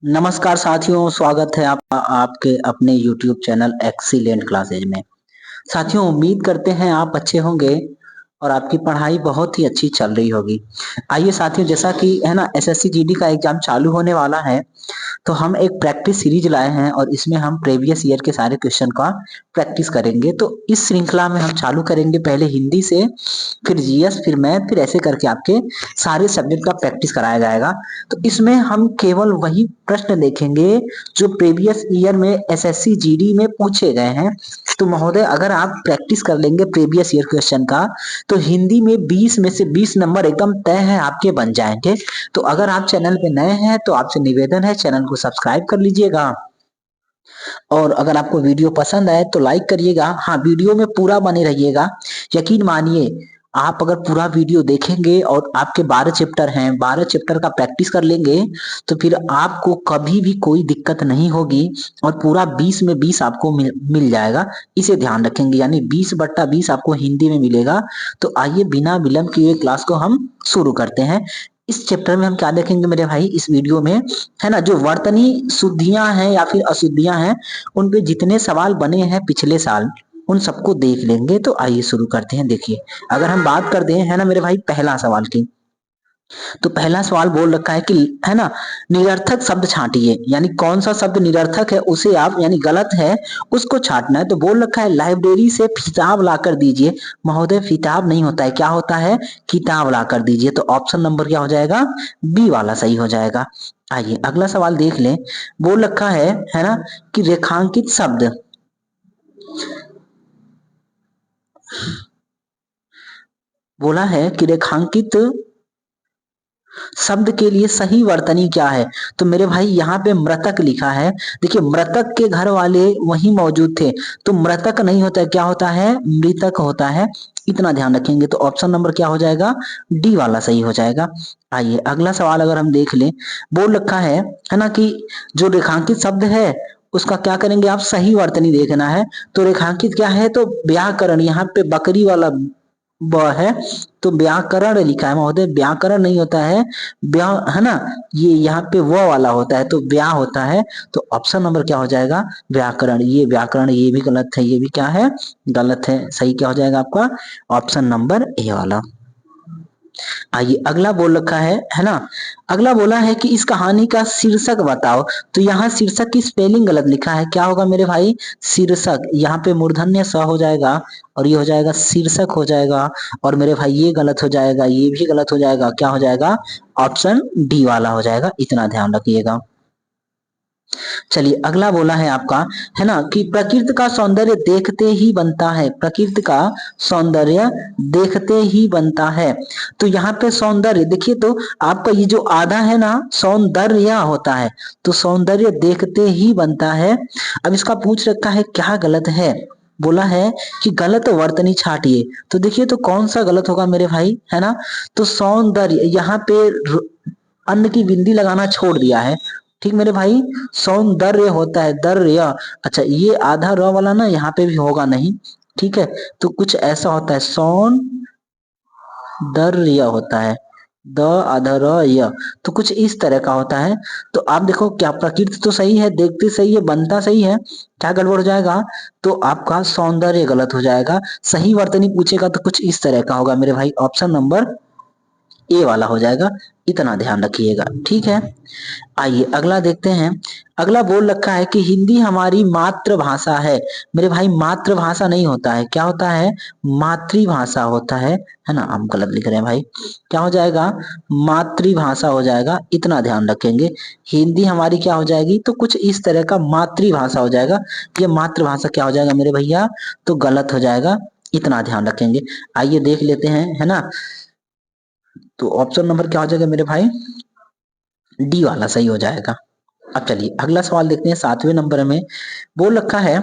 नमस्कार साथियों, स्वागत है आपके अपने YouTube चैनल एक्सीलेंट क्लासेज में। साथियों, उम्मीद करते हैं आप अच्छे होंगे और आपकी पढ़ाई बहुत ही अच्छी चल रही होगी। आइए साथियों, जैसा कि है ना एसएससी जीडी का एग्जाम चालू होने वाला है, तो हम एक प्रैक्टिस सीरीज लाए हैं और इसमें हम प्रीवियस ईयर के सारे क्वेश्चन का प्रैक्टिस करेंगे। तो इस श्रृंखला में हम चालू करेंगे पहले हिंदी से, फिर जीएस, फिर मैथ, फिर ऐसे करके आपके सारे सब्जेक्ट का प्रैक्टिस कराया जाएगा। तो इसमें हम केवल वही प्रश्न देखेंगे जो प्रीवियस ईयर में एसएससी जीडी में पूछे गए हैं। तो महोदय, अगर आप प्रैक्टिस कर लेंगे प्रीवियस ईयर क्वेश्चन का, तो हिंदी में 20 में से 20 नंबर एकदम तय है आपके बन जाएंगे। तो अगर आप चैनल पे नए हैं तो आपसे निवेदन है, चैनल को सब्सक्राइब कर लीजिएगा और अगर आपको वीडियो पसंद आए तो लाइक करिएगा। हाँ, वीडियो में पूरा बने रहिएगा। यकीन मानिए, आप अगर पूरा वीडियो देखेंगे और आपके 12 चैप्टर हैं, 12 चैप्टर का प्रैक्टिस कर लेंगे, तो फिर आपको कभी भी कोई दिक्कत नहीं होगी और पूरा 20 में 20 आपको मिल जाएगा। इसे ध्यान रखेंगे, यानी 20/20 आपको हिंदी में मिलेगा। तो आइए बिना विलंब किए क्लास को हम शुरू करते हैं। इस चैप्टर में हम क्या देखेंगे मेरे भाई, इस वीडियो में, है ना, जो वर्तनी शुद्धियां हैं या फिर अशुद्धियां हैं, उन पे जितने सवाल बने हैं पिछले साल, उन सबको देख लेंगे। तो आइए शुरू करते हैं। देखिए, अगर हम बात करते हैं, है ना मेरे भाई, पहला सवाल की, तो पहला सवाल बोल रखा है कि, है ना, निरर्थक शब्द छांटिए, यानी कौन सा शब्द निरर्थक है उसे आप, यानी गलत है, उसको छांटना है। तो बोल रखा है लाइब्रेरी से किताब लाकर दीजिए। महोदय, किताब नहीं होता है, क्या होता है? किताब लाकर दीजिए। तो ऑप्शन नंबर क्या हो जाएगा? बी वाला सही हो जाएगा। आइए अगला सवाल देख लें। बोल रखा है ना, कि रेखांकित शब्द, बोला है कि रेखांकित शब्द के लिए सही वर्तनी क्या है? तो मेरे भाई यहाँ पे मृतक लिखा है। देखिए, मृतक के घर वाले वही मौजूद थे, तो मृतक नहीं होता है, क्या होता है? मृतक होता है। इतना ध्यान रखेंगे। तो ऑप्शन नंबर क्या हो जाएगा? डी वाला सही हो जाएगा। आइए अगला सवाल अगर हम देख लें। बोल रखा है ना, कि जो रेखांकित शब्द है उसका क्या करेंगे आप? सही वर्तनी देखना है। तो रेखांकित क्या है? तो व्याकरण, यहाँ पे बकरी वाला ब है, तो व्याकरण लिखा है। महोदय, व्याकरण नहीं होता है, व्या, है ना, ये यहाँ पे वो वाला होता है, तो व्या होता है। तो ऑप्शन नंबर क्या हो जाएगा? व्याकरण। ये व्याकरण, ये भी गलत है, ये भी क्या है? गलत है। सही क्या हो जाएगा आपका? ऑप्शन नंबर ए वाला। आइए अगला बोल रखा है ना, अगला बोला है कि इस कहानी का शीर्षक बताओ। तो यहाँ शीर्षक की स्पेलिंग गलत लिखा है। क्या होगा मेरे भाई? शीर्षक, यहाँ पे मूर्धन्य स हो जाएगा और ये हो जाएगा शीर्षक हो जाएगा। और मेरे भाई ये गलत हो जाएगा, ये भी गलत हो जाएगा। क्या हो जाएगा? ऑप्शन डी वाला हो जाएगा। इतना ध्यान रखिएगा। चलिए अगला बोला है आपका, है ना, कि प्रकृति का सौंदर्य देखते ही बनता है। प्रकृति का सौंदर्य देखते ही बनता है। तो यहाँ पे सौंदर्य देखिए, तो आपका ये जो आधा है ना, सौंदर्य होता है, तो सौंदर्य देखते ही बनता है। अब इसका पूछ रखा है क्या गलत है? बोला है कि गलत वर्तनी छाटिए। तो देखिए, तो कौन सा गलत होगा मेरे भाई, है ना? तो सौंदर्य, यहाँ पे अन्न की बिंदी लगाना छोड़ दिया है। ठीक मेरे भाई, सौंदर्य होता है, दर्य। अच्छा, ये आधा र वाला ना यहाँ पे भी होगा नहीं। ठीक है, तो कुछ ऐसा होता है, सौंदर्य होता है, द आधा र य, तो कुछ इस तरह का होता है। तो आप देखो, क्या प्रकृति तो सही है, देखते सही है, बनता सही है, क्या गड़बड़ हो जाएगा? तो आपका सौंदर्य गलत हो जाएगा। सही वर्तनी पूछेगा तो कुछ इस तरह का होगा मेरे भाई। ऑप्शन नंबर ए वाला हो जाएगा। इतना ध्यान रखिएगा। ठीक है, आइए अगला देखते हैं। अगला बोल रखा है कि हिंदी हमारी मातृभाषा है। मेरे भाई, मातृभाषा नहीं होता है, क्या होता है? मातृभाषा होता है ना? हम गलत लिख रहे हैं भाई। क्या हो जाएगा? मातृभाषा हो जाएगा। इतना ध्यान रखेंगे। हिंदी हमारी क्या हो जाएगी? तो कुछ इस तरह का मातृभाषा हो जाएगा। ये मातृभाषा क्या हो जाएगा मेरे भैया? तो गलत हो जाएगा। इतना ध्यान रखेंगे। आइए देख लेते हैं, है ना, तो ऑप्शन नंबर क्या हो जाएगा मेरे भाई? डी वाला सही हो जाएगा। अब चलिए अगला सवाल देखते हैं। 7वें नंबर में बोल रखा है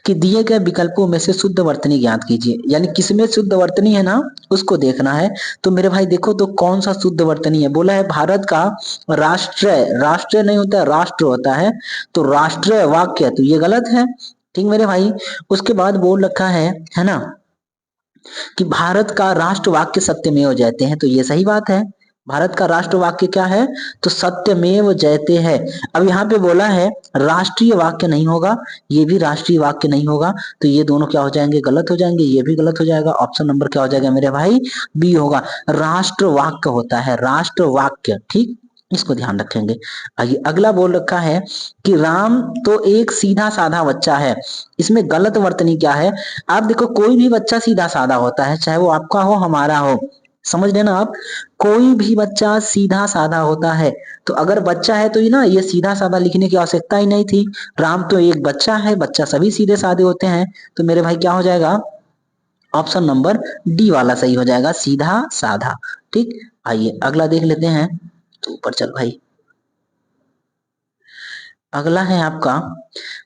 कि दिए गए विकल्पों में से शुद्ध वर्तनी ज्ञात कीजिए, यानी किसमें शुद्ध वर्तनी है ना, उसको देखना है। तो मेरे भाई देखो, तो कौन सा शुद्ध वर्तनी है? बोला है भारत का राष्ट्रीय, राष्ट्रीय नहीं होता है, राष्ट्र होता है, तो राष्ट्रीय वाक्य, तो ये गलत है। ठीक मेरे भाई। उसके बाद बोल रखा है ना, कि भारत का राष्ट्र वाक्य सत्यमेव जयते हैं, तो ये सही बात है। भारत का राष्ट्र वाक्य क्या है? तो सत्यमेव जयते है। अब यहाँ पे बोला है राष्ट्रीय वाक्य नहीं होगा, ये भी राष्ट्रीय वाक्य नहीं होगा, तो ये दोनों क्या हो जाएंगे? गलत हो जाएंगे, ये भी गलत हो जाएगा। ऑप्शन नंबर क्या हो जाएगा मेरे भाई? बी होगा। राष्ट्र वाक्य होता है, राष्ट्र वाक्य, ठीक, इसको ध्यान रखेंगे। आइए अगला बोल रखा है कि राम तो एक सीधा साधा बच्चा है, इसमें गलत वर्तनी क्या है? आप देखो कोई भी बच्चा सीधा साधा होता है, चाहे वो आपका हो हमारा हो, समझ लेना आप, कोई भी बच्चा सीधा साधा होता है। तो अगर बच्चा है तो ये सीधा साधा लिखने की आवश्यकता ही नहीं थी। राम तो एक बच्चा है, बच्चा सभी सीधे साधे होते हैं, तो मेरे भाई क्या हो जाएगा? ऑप्शन नंबर डी वाला सही हो जाएगा, सीधा साधा। ठीक, आइए अगला देख लेते हैं। ऊपर चल भाई। अगला है आपका,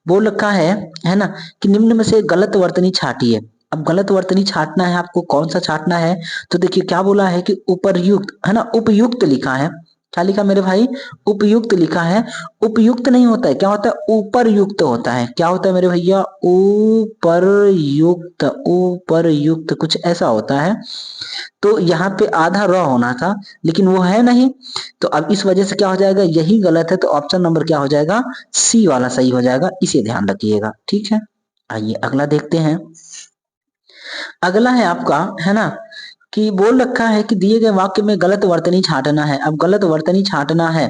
बोल रखा है ना, कि निम्न में से गलत वर्तनी छाटिए। अब गलत वर्तनी छाटना है आपको, कौन सा छाटना है? तो देखिए क्या बोला है कि उपरयुक्त, है ना, उपयुक्त लिखा है। क्या लिखा मेरे भाई? उपयुक्त लिखा है। उपयुक्त नहीं होता है, क्या होता है? ऊपरयुक्त होता है। क्या होता है मेरे भैया? ऊपरयुक्त, ऊपरयुक्त कुछ ऐसा होता है। तो यहाँ पे आधा र होना था, लेकिन वो है नहीं, तो अब इस वजह से क्या हो जाएगा? यही गलत है, तो ऑप्शन नंबर क्या हो जाएगा? सी वाला सही हो जाएगा, इसे ध्यान रखिएगा, ठीक है। आइए अगला देखते हैं। अगला है आपका, है ना, कि बोल रखा है कि दिए गए वाक्य में गलत वर्तनी छांटना है। अब गलत वर्तनी छांटना है,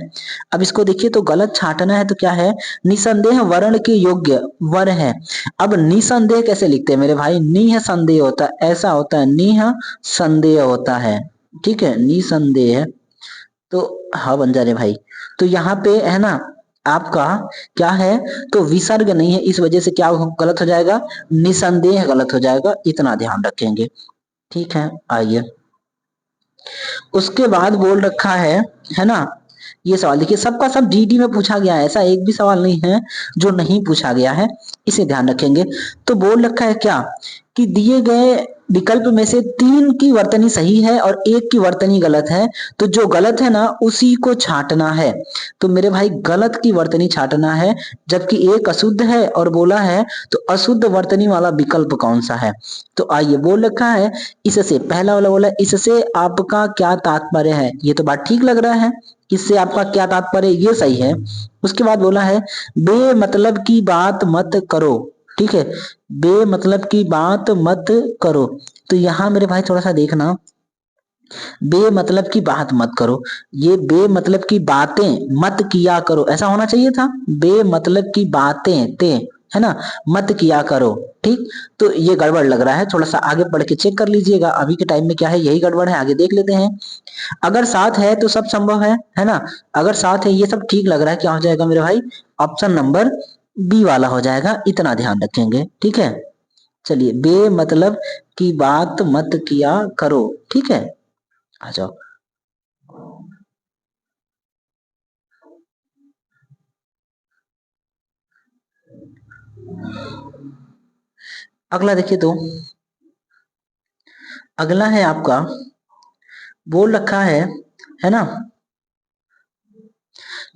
अब इसको देखिए, तो गलत छांटना है तो क्या है? निसंदेह वर्ण के योग्य वर है। अब निसंदेह कैसे लिखते हैं मेरे भाई? निह संदेह होता है, ऐसा होता है, निह संदेह होता है, ठीक है, निसंदेह, तो हाँ बन जा रहे भाई। तो यहाँ पे है ना आपका क्या है? तो विसर्ग नहीं है, इस वजह से क्या गलत हो जाएगा? निसंदेह गलत हो जाएगा, इतना ध्यान रखेंगे, ठीक है। आइए उसके बाद बोल रखा है ना, ये सवाल देखिए, सबका सब जीडी में पूछा गया है, ऐसा एक भी सवाल नहीं है जो नहीं पूछा गया है, इसे ध्यान रखेंगे। तो बोल रखा है क्या, कि दिए गए विकल्प में से 3 की वर्तनी सही है और 1 की वर्तनी गलत है, तो जो गलत है ना उसी को छांटना है। तो मेरे भाई गलत की वर्तनी छांटना है, जबकि एक अशुद्ध है और बोला है तो अशुद्ध वर्तनी वाला विकल्प कौन सा है? तो आइए बोल रखा है इससे, पहला वाला बोला इससे आपका क्या तात्पर्य है, ये तो बात ठीक लग रहा है, इससे आपका क्या तात्पर्य, ये सही है। उसके बाद बोला है बेमतलब की बात मत करो, ठीक है, बेमतलब की बात मत करो। तो यहां मेरे भाई थोड़ा सा देखना, बेमतलब की बात मत करो, ये बेमतलब की बातें मत किया करो ऐसा होना चाहिए था, बेमतलब की बातें ते, है ना, मत किया करो, ठीक। तो ये गड़बड़ लग रहा है, थोड़ा सा आगे पढ़ के चेक कर लीजिएगा, अभी के टाइम में क्या है, यही गड़बड़ है, आगे देख लेते हैं। अगर साथ है तो सब संभव है ना, अगर साथ है ये सब ठीक लग रहा है, क्या हो जाएगा मेरे भाई? ऑप्शन नंबर बी वाला हो जाएगा, इतना ध्यान रखेंगे, ठीक है। चलिए, बेमतलब की बात मत किया करो, ठीक है, आ जाओ। अगला देखिए, तो अगला है आपका, बोल रखा है ना,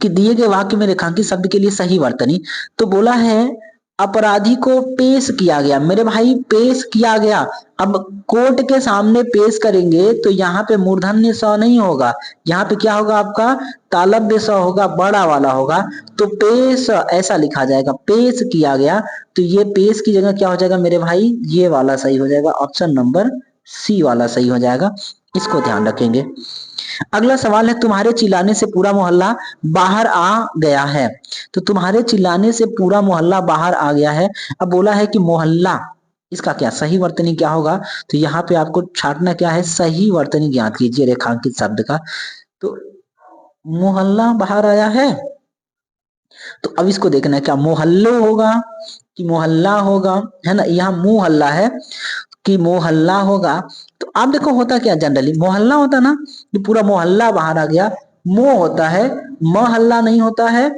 कि दिए गए वाक्य में रेखांकित शब्द के लिए सही वर्तनी। तो बोला है अपराधी को पेश किया गया, मेरे भाई पेश किया गया। अब कोर्ट के सामने पेश करेंगे तो यहाँ पे मूर्धन्य स नहीं होगा, यहाँ पे क्या होगा आपका? तालव्य स होगा, बड़ा वाला होगा, तो पेश ऐसा लिखा जाएगा, पेश किया गया। तो ये पेश की जगह क्या हो जाएगा मेरे भाई? ये वाला सही हो जाएगा, ऑप्शन नंबर सी वाला सही हो जाएगा, इसको ध्यान रखेंगे। अगला सवाल है, तुम्हारे चिल्लाने से पूरा मोहल्ला बाहर आ गया है। तो तुम्हारे चिल्लाने से पूरा मोहल्ला बाहर आ गया है। अब बोला है कि मोहल्ला, इसका क्या सही वर्तनी क्या होगा? तो यहाँ पे आपको छाटना क्या है? सही वर्तनी ज्ञात कीजिए रेखांकित शब्द का। तो मोहल्ला बाहर आया है, तो अब इसको देखना है क्या मोहल्लो होगा कि मोहल्ला होगा, है ना, यहाँ मुहल्ला है कि मोहल्ला होगा। तो आप देखो होता क्या, जनरली मोहल्ला होता ना, कि पूरा मोहल्ला बाहर आ गया, मोह होता है, महल्ला नहीं होता है,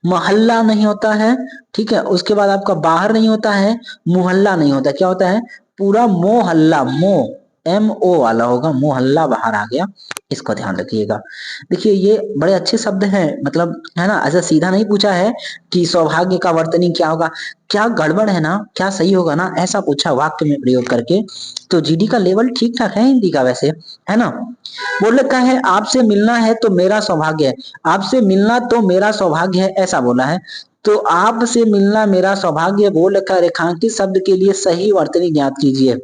महल्ला नहीं होता है, ठीक है। उसके बाद आपका बाहर नहीं होता है, मुहल्ला नहीं होता, क्या होता है? पूरा मोहल्ला, मोह MO वाला होगा, मोहल्ला बाहर आ गया, इसको ध्यान रखिएगा। देखिए ये बड़े अच्छे शब्द हैं, मतलब है ना, ऐसा सीधा नहीं पूछा है कि सौभाग्य का वर्तनी क्या होगा, क्या गड़बड़ है ना, क्या सही होगा ना, ऐसा पूछा वाक्य में प्रयोग करके। तो जीडी का लेवल ठीक ठाक है हिंदी का वैसे, है ना। बोल रखा है आपसे मिलना है तो मेरा सौभाग्य है, आपसे मिलना तो मेरा सौभाग्य है, ऐसा बोला है। तो आपसे मिलना मेरा सौभाग्य बोल रखा है, रेखांकित शब्द के लिए सही वर्तनी ज्ञात कीजिए।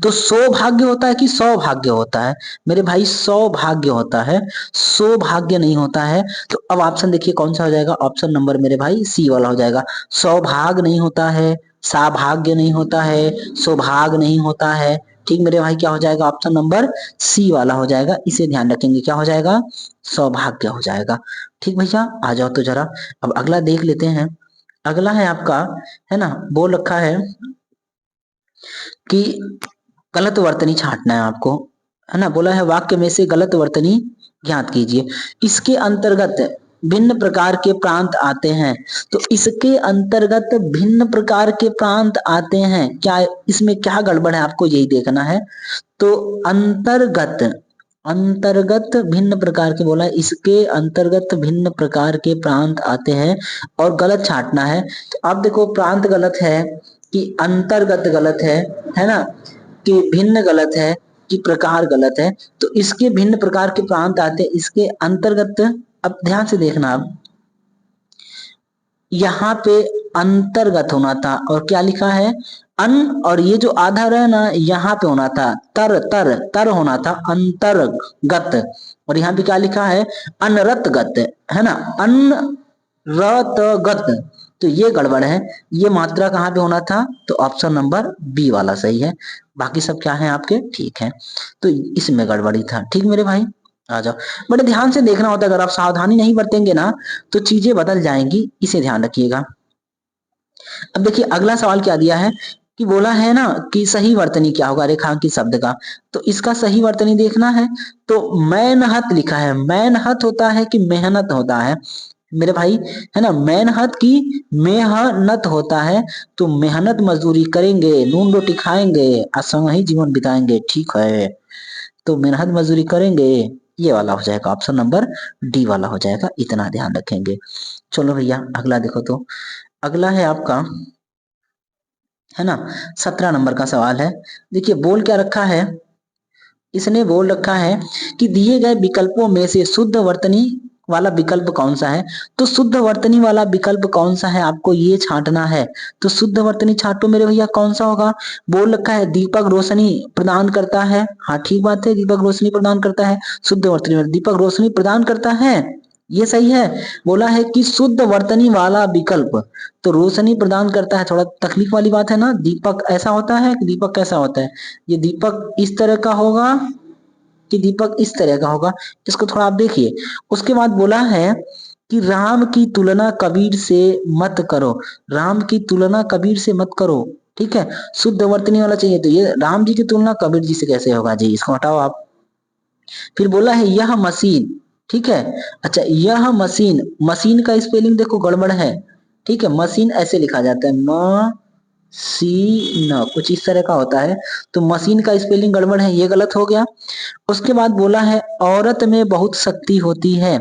तो सौभाग्य होता है कि सौभाग्य होता है मेरे भाई, सौभाग्य होता है, सौभाग्य नहीं होता है। तो अब ऑप्शन देखिए कौन सा हो जाएगा, ऑप्शन नंबर मेरे भाई सी वाला हो जाएगा। सौभाग्य नहीं होता है, सौभाग्य नहीं होता है, सौभाग्य नहीं होता है। ठीक मेरे भाई, क्या हो जाएगा, ऑप्शन नंबर सी वाला हो जाएगा, इसे ध्यान रखेंगे, क्या हो जाएगा, सौभाग्य हो जाएगा। ठीक भैया, आ जाओ तो जरा अब अगला देख लेते हैं। अगला है आपका, है ना, बोल रखा है कि गलत वर्तनी छांटना है आपको, है ना। बोला है वाक्य में से गलत वर्तनी ज्ञात कीजिए। इसके अंतर्गत भिन्न प्रकार के प्रांत आते हैं। तो इसके अंतर्गत भिन्न प्रकार के प्रांत आते हैं, क्या इसमें क्या गड़बड़ है आपको यही देखना है। तो अंतर्गत, अंतर्गत भिन्न प्रकार के बोला है, इसके अंतर्गत भिन्न प्रकार के प्रांत आते हैं और गलत छांटना है। तो अब देखो प्रांत गलत है कि अंतर्गत गलत है ना, कि भिन्न गलत है कि प्रकार गलत है। तो इसके भिन्न प्रकार के प्रांत आते हैं, इसके अंतर्गत। अब ध्यान से देखना, अब यहाँ पे अंतर्गत होना था और क्या लिखा है, अन, और ये जो आधार है ना यहाँ पे होना था तर, तर तर होना था अंतर्गत, और यहाँ पे क्या लिखा है, अनरतगत, है ना, अनरतगत। तो ये गड़बड़ है, ये मात्रा कहाँ पे होना था, तो ऑप्शन नंबर बी वाला सही है, बाकी सब क्या है आपके ठीक है। तो इसमें गड़बड़ी था। ठीक मेरे भाई, आ जाओ। बड़े ध्यान से देखना होता है, अगर आप सावधानी नहीं बरतेंगे ना तो चीजें बदल जाएंगी, इसे ध्यान रखिएगा। अब देखिए अगला सवाल क्या दिया है कि बोला है ना कि सही वर्तनी क्या होगा रेखांकित शब्द का। तो इसका सही वर्तनी देखना है। तो मेहनत लिखा है, मेहनत होता है कि मेहनत होता है मेरे भाई, है ना, मेहनत की मेहनत होता है। तो मेहनत मजदूरी करेंगे, नून रोटी खाएंगे, असंग ही जीवन बिताएंगे, ठीक है। तो मेहनत मजदूरी करेंगे, ये वाला हो जाएगा, ऑप्शन नंबर डी वाला हो जाएगा, इतना ध्यान रखेंगे। चलो भैया अगला देखो, तो अगला है आपका, है ना, 17 नंबर का सवाल है। देखिए बोल क्या रखा है, इसने बोल रखा है कि दिए गए विकल्पों में से शुद्ध वर्तनी वाला विकल्प कौन सा है। तो शुद्ध वर्तनी वाला विकल्प कौन सा है आपको ये छांटना है। तो शुद्ध वर्तनी छांटो मेरे भैया, कौन सा होगा। बोल रखा है दीपक रोशनी प्रदान करता है, हाँ ठीक बात है, दीपक रोशनी प्रदान करता है, शुद्ध वर्तनी वाला दीपक रोशनी प्रदान करता है, ये सही है। बोला है कि शुद्ध वर्तनी वाला विकल्प, तो रोशनी प्रदान करता है, थोड़ा तकलीफ वाली बात है ना। दीपक ऐसा होता है कि दीपक कैसा होता है, ये दीपक इस तरह का होगा कि दीपक इस तरह का होगा, इसको थोड़ा आप देखिए। उसके बाद बोला है कि राम की तुलना कबीर से मत करो, राम की तुलना कबीर से मत करो, ठीक है। शुद्ध वर्तनी वाला चाहिए, तो ये राम जी की तुलना कबीर जी से कैसे होगा जी, इसको हटाओ आप। फिर बोला है यह मशीन, ठीक है। अच्छा यह मशीन, मशीन का स्पेलिंग देखो गड़बड़ है, ठीक है, मशीन ऐसे लिखा जाता है, म सी न, कुछ इस तरह का होता है। तो मशीन का स्पेलिंग गड़बड़ है, ये गलत हो गया। उसके बाद बोला है औरत में बहुत शक्ति होती है।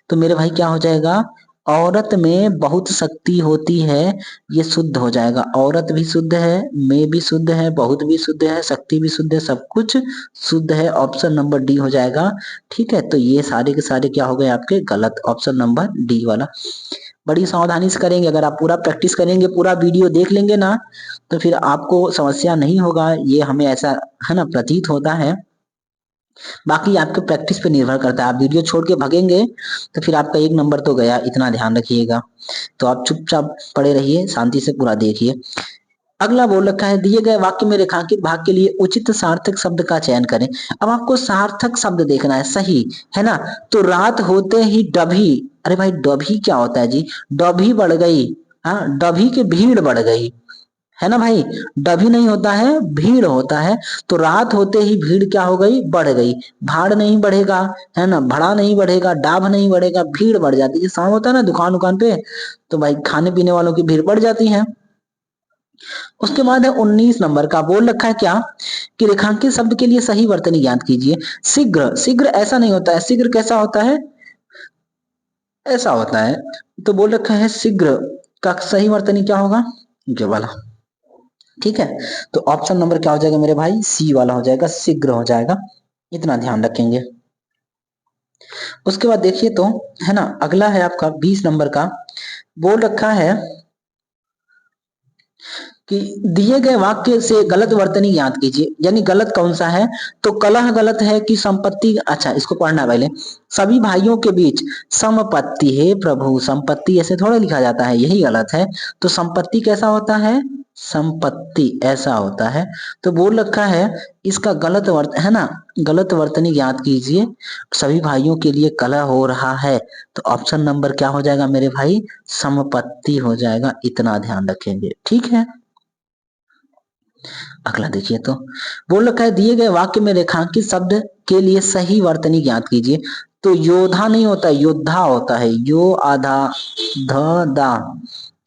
तो मेरे भाई क्या हो जाएगा, औरत में बहुत शक्ति होती है, ये शुद्ध हो जाएगा। औरत भी शुद्ध है, में भी शुद्ध है, बहुत भी शुद्ध है, शक्ति भी शुद्ध है, सब कुछ शुद्ध है, ऑप्शन नंबर डी हो जाएगा। ठीक है, तो ये सारे के सारे क्या हो गए आपके गलत, ऑप्शन नंबर डी वाला। बड़ी सावधानी से करेंगे, अगर आप पूरा प्रैक्टिस करेंगे, पूरा वीडियो देख लेंगे ना, तो फिर आपको समस्या नहीं होगा, ये हमें ऐसा है ना प्रतीत होता है। बाकी आपके प्रैक्टिस पे निर्भर करता है, आप वीडियो छोड़ के भागेंगे तो फिर आपका एक नंबर तो गया, इतना ध्यान रखिएगा। तो आप चुपचाप पड़े रहिए, शांति से पूरा देखिए। अगला बोल रखा है दिए गए वाक्य में रेखांकित भाग के लिए उचित सार्थक शब्द का चयन करें। अब आपको सार्थक शब्द देखना है, सही है ना। तो रात होते ही डभी, अरे भाई डभी क्या होता है जी, डभी बढ़ गई, हाँ डभी की भीड़ बढ़ गई, है ना भाई, डभी नहीं होता है भीड़ होता है। तो रात होते ही भीड़ क्या हो गई, बढ़ गई। भाड़ नहीं बढ़ेगा, है ना, भड़ा नहीं बढ़ेगा, डाभ नहीं बढ़ेगा, भीड़ बढ़ जाती है। शाम होता है ना दुकान पे, तो भाई खाने पीने वालों की भीड़ बढ़ जाती है। उसके बाद है 19 नंबर का, बोल रखा है क्या कि रेखांकित शब्द के लिए सही वर्तनी ज्ञात कीजिए। शीघ्र, शीघ्र ऐसा नहीं होता है, शीघ्र कैसा होता है, ऐसा होता है। तो बोल रखा है शीघ्र का सही वर्तनी क्या होगा, ये वाला। ठीक है, तो ऑप्शन नंबर क्या हो जाएगा मेरे भाई, सी वाला हो जाएगा, शीघ्र हो जाएगा, इतना ध्यान रखेंगे। उसके बाद देखिए तो, है ना, अगला है आपका 20 नंबर का, बोल रखा है कि दिए गए वाक्य से गलत वर्तनी ज्ञात कीजिए। यानी गलत कौन सा है, तो कलह गलत है कि संपत्ति, अच्छा इसको पढ़ना है पहले। सभी भाइयों के बीच संपत्ति है प्रभु, संपत्ति ऐसे थोड़ा लिखा जाता है, यही गलत है। तो संपत्ति कैसा होता है, संपत्ति ऐसा होता है। तो बोल रखा है इसका गलत वर्त, है ना, गलत वर्तनी ज्ञात कीजिए। सभी भाइयों के लिए कलह हो रहा है, तो ऑप्शन नंबर क्या हो जाएगा मेरे भाई, संपत्ति हो जाएगा, इतना ध्यान रखेंगे। ठीक है, अगला देखिए तो, बोल रखा है दिए गए वाक्य में रेखांकित शब्द के लिए सही वर्तनी ज्ञात कीजिए। तो योद्धा नहीं होता, योद्धा होता है, यो आधा ध दा,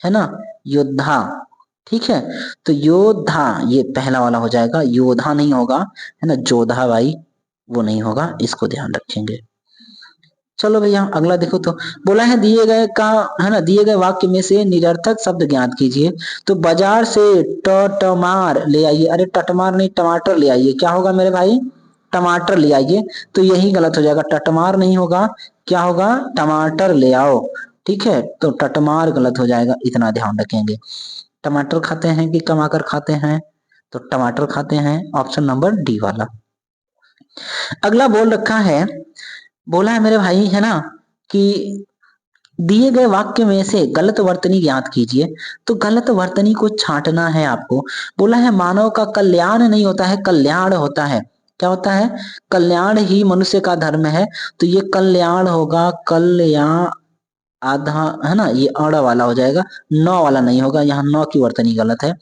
है ना, योद्धा। ठीक है, तो योद्धा ये पहला वाला हो जाएगा, योद्धा नहीं होगा, है ना, जोधा भाई वो नहीं होगा, इसको ध्यान रखेंगे। चलो भैया अगला देखो तो, बोला है दिए गए का, है ना, दिए गए वाक्य में से निरर्थक शब्द ज्ञात कीजिए। तो बाजार से टमार ले आइए, अरे टटमार नहीं टमाटर ले आइए, क्या होगा मेरे भाई, टमाटर ले आइए। तो यही गलत हो जाएगा, टटमार नहीं होगा, क्या होगा, टमाटर ले आओ। ठीक है, तो टटमार गलत हो जाएगा, इतना ध्यान रखेंगे। टमाटर खाते हैं कि कमाकर खाते हैं, तो टमाटर खाते हैं, ऑप्शन नंबर डी वाला। अगला बोल रखा है, बोला है मेरे भाई, है ना, कि दिए गए वाक्य में से गलत वर्तनी ज्ञात कीजिए। तो गलत वर्तनी को छांटना है आपको। बोला है मानव का कल्याण नहीं होता है, कल्याण होता है, क्या होता है, कल्याण ही मनुष्य का धर्म है। तो ये कल्याण होगा, कल्याण आधा, है ना, ये अड़ वाला हो जाएगा, नौ वाला नहीं होगा, यहाँ नौ की वर्तनी गलत है,